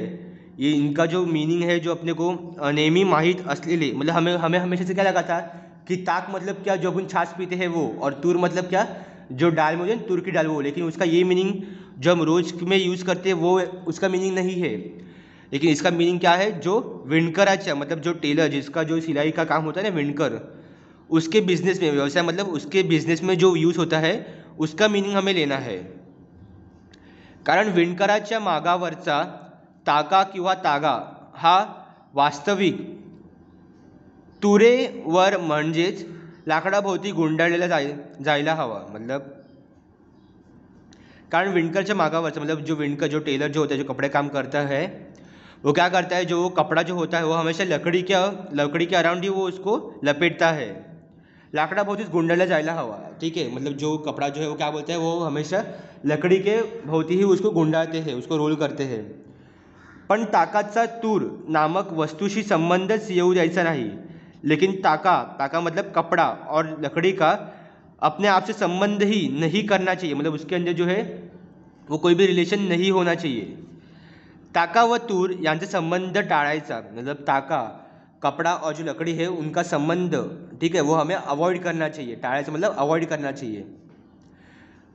ये इनका जो मीनिंग है जो अपने को नेहमी माहीत असलेले, मतलब हमें हमेशा से क्या लगा था कि ताक मतलब क्या, जो अपन छाछ पीते हैं वो, और तूर मतलब क्या, जो दाल में होती है तूर की दाल वो. लेकिन उसका ये मीनिंग जो हम रोज में यूज़ करते हैं वो उसका मीनिंग नहीं है. लेकिन इसका मीनिंग क्या है, जो विणकराच्या, मतलब जो टेलर जिसका जो सिलाई का काम होता है ना, विणकर, उसके बिजनेस में, व्यवसाय मतलब उसके बिजनेस में जो यूज़ होता है उसका मीनिंग हमें लेना है. कारण विणकराच्या मागावरचा ताका किंवा तागा हा वास्तविक तुरेवर म्हणजेच लाकडाभोवती गुंडाळलेला जायला हवा. मतलब कारण विणकरच्या मागावरचा, मतलब जो विणकर, जो टेलर जो होता है, जो कपड़े काम करता है, वो क्या करता है, जो कपड़ा जो होता है वो हमेशा लकड़ी के अराउंड ही वो उसको लपेटता है. लाकडाभोवतीच गुंडाळला जायला हवा, ठीक है। मतलब जो कपड़ा जो है वो क्या बोलते हैं, वो हमेशा लकड़ी के भोवती ही उसको गुंडाळते हैं, उसको रोल करते हैं। पण ताकाचा तूर नामक वस्तूशी संबंधच येऊ द्यायचा नाही। लेकिन ताका मतलब कपड़ा और लकड़ी का अपने आप से संबंध ही नहीं करना चाहिए, मतलब उसके अंदर जो है वो कोई भी रिलेशन नहीं होना चाहिए। ताका व तूर यांचा संबंध टाळायचा, मतलब ताका कपड़ा और जो लकड़ी है उनका संबंध, ठीक है, वो हमें अवॉइड करना चाहिए। टाळायचं मतलब अवॉइड करना चाहिए।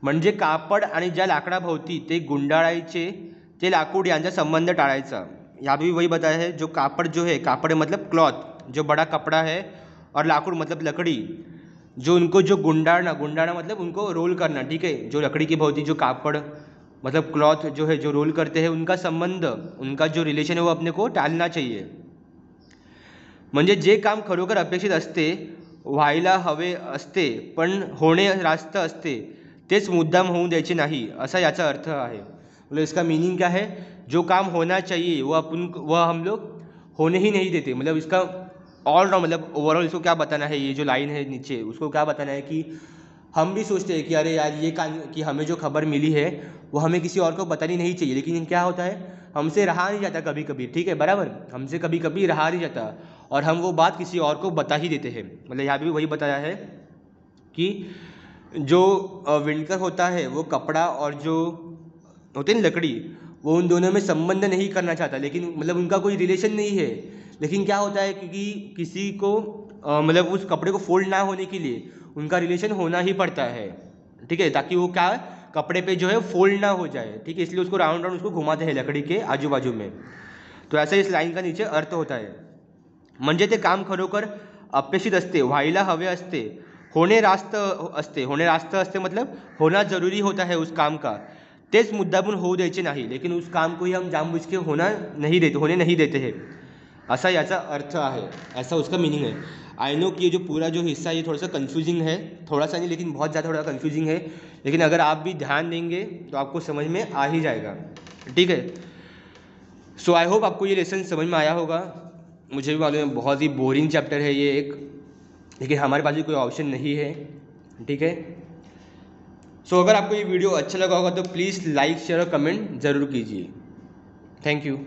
म्हणजे कापड आणि ज्या लाकडाभोवती ते गुंडाळायचे ते लाकूड यांचा संबंध टाळायचा। यहाँ भी वही बताया है, जो कापड़ जो है, कापड़ मतलब क्लॉथ, जो बड़ा कपड़ा है, और लाकूड मतलब लकड़ी, जो उनको जो गुंडाळना मतलब उनको रोल करना, ठीक है। जो लकड़ी की भोवती जो कापड़ मतलब क्लॉथ जो है जो रोल करते हैं, उनका संबंध, उनका जो रिलेशन है वो अपने को टाळना चाहिए। म्हणजे जे काम खरोखर अपेक्षित असते, व्हायला हवे असते, पण होणे रास्त असते, तेच मुद्दाम होऊ द्यायचे नाही, असा याचा अर्थ आहे। मतलब इसका मीनिंग क्या है, जो काम होना चाहिए वह हम लोग होने ही नहीं देते। मतलब इसका ऑल राउंड मतलब ओवरऑल इसको क्या बताना है, ये जो लाइन है नीचे उसको क्या बताना है कि हम भी सोचते हैं कि अरे यार ये काम, कि हमें जो खबर मिली है वो हमें किसी और को बतानी नहीं चाहिए, लेकिन क्या होता है, हमसे रहा नहीं जाता कभी कभी, ठीक है, बराबर, हमसे कभी कभी रहा नहीं जाता और हम वो बात किसी और को बता ही देते हैं। मतलब यहाँ भी वही बताया है कि जो विंडकर होता है वो कपड़ा और जो होते हैं लकड़ी, वो उन दोनों में संबंध नहीं करना चाहता, लेकिन मतलब उनका कोई रिलेशन नहीं है, लेकिन क्या होता है, क्योंकि किसी को मतलब उस कपड़े को फोल्ड ना होने के लिए उनका रिलेशन होना ही पड़ता है, ठीक है, ताकि वो क्या कपड़े पे जो है फोल्ड ना हो जाए, ठीक है, इसलिए उसको राउंड राउंड उसको घुमाते हैं लकड़ी के आजू बाजू में। तो ऐसा इस लाइन का नीचे अर्थ होता है। म्हणजे ते काम खरोखर अपेक्षित असते, व्हायला हवे असते, होणे रास्त असते, होणे रास्त असते मतलब होना जरूरी होता है उस काम का, तेच मुद्दामून होऊ द्यायचे नाही, लेकिन उस काम को ही हम जानबूझ के होने नहीं देते हैं, ऐसा याचा अर्थ आहे, ऐसा उसका मीनिंग है। आई नो कि ये जो पूरा जो हिस्सा है ये थोड़ा सा कन्फ्यूजिंग है, थोड़ा सा नहीं लेकिन बहुत ज़्यादा थोड़ा कन्फ्यूजिंग है, लेकिन अगर आप भी ध्यान देंगे तो आपको समझ में आ ही जाएगा, ठीक है। सो आई होप आपको ये लेसन समझ में आया होगा। मुझे भी मालूम है बहुत ही बोरिंग चैप्टर है ये एक, लेकिन हमारे पास भी कोई ऑप्शन नहीं है, ठीक है। सो अगर आपको ये वीडियो अच्छा लगा होगा तो प्लीज़ लाइक शेयर और कमेंट ज़रूर कीजिए। Thank you.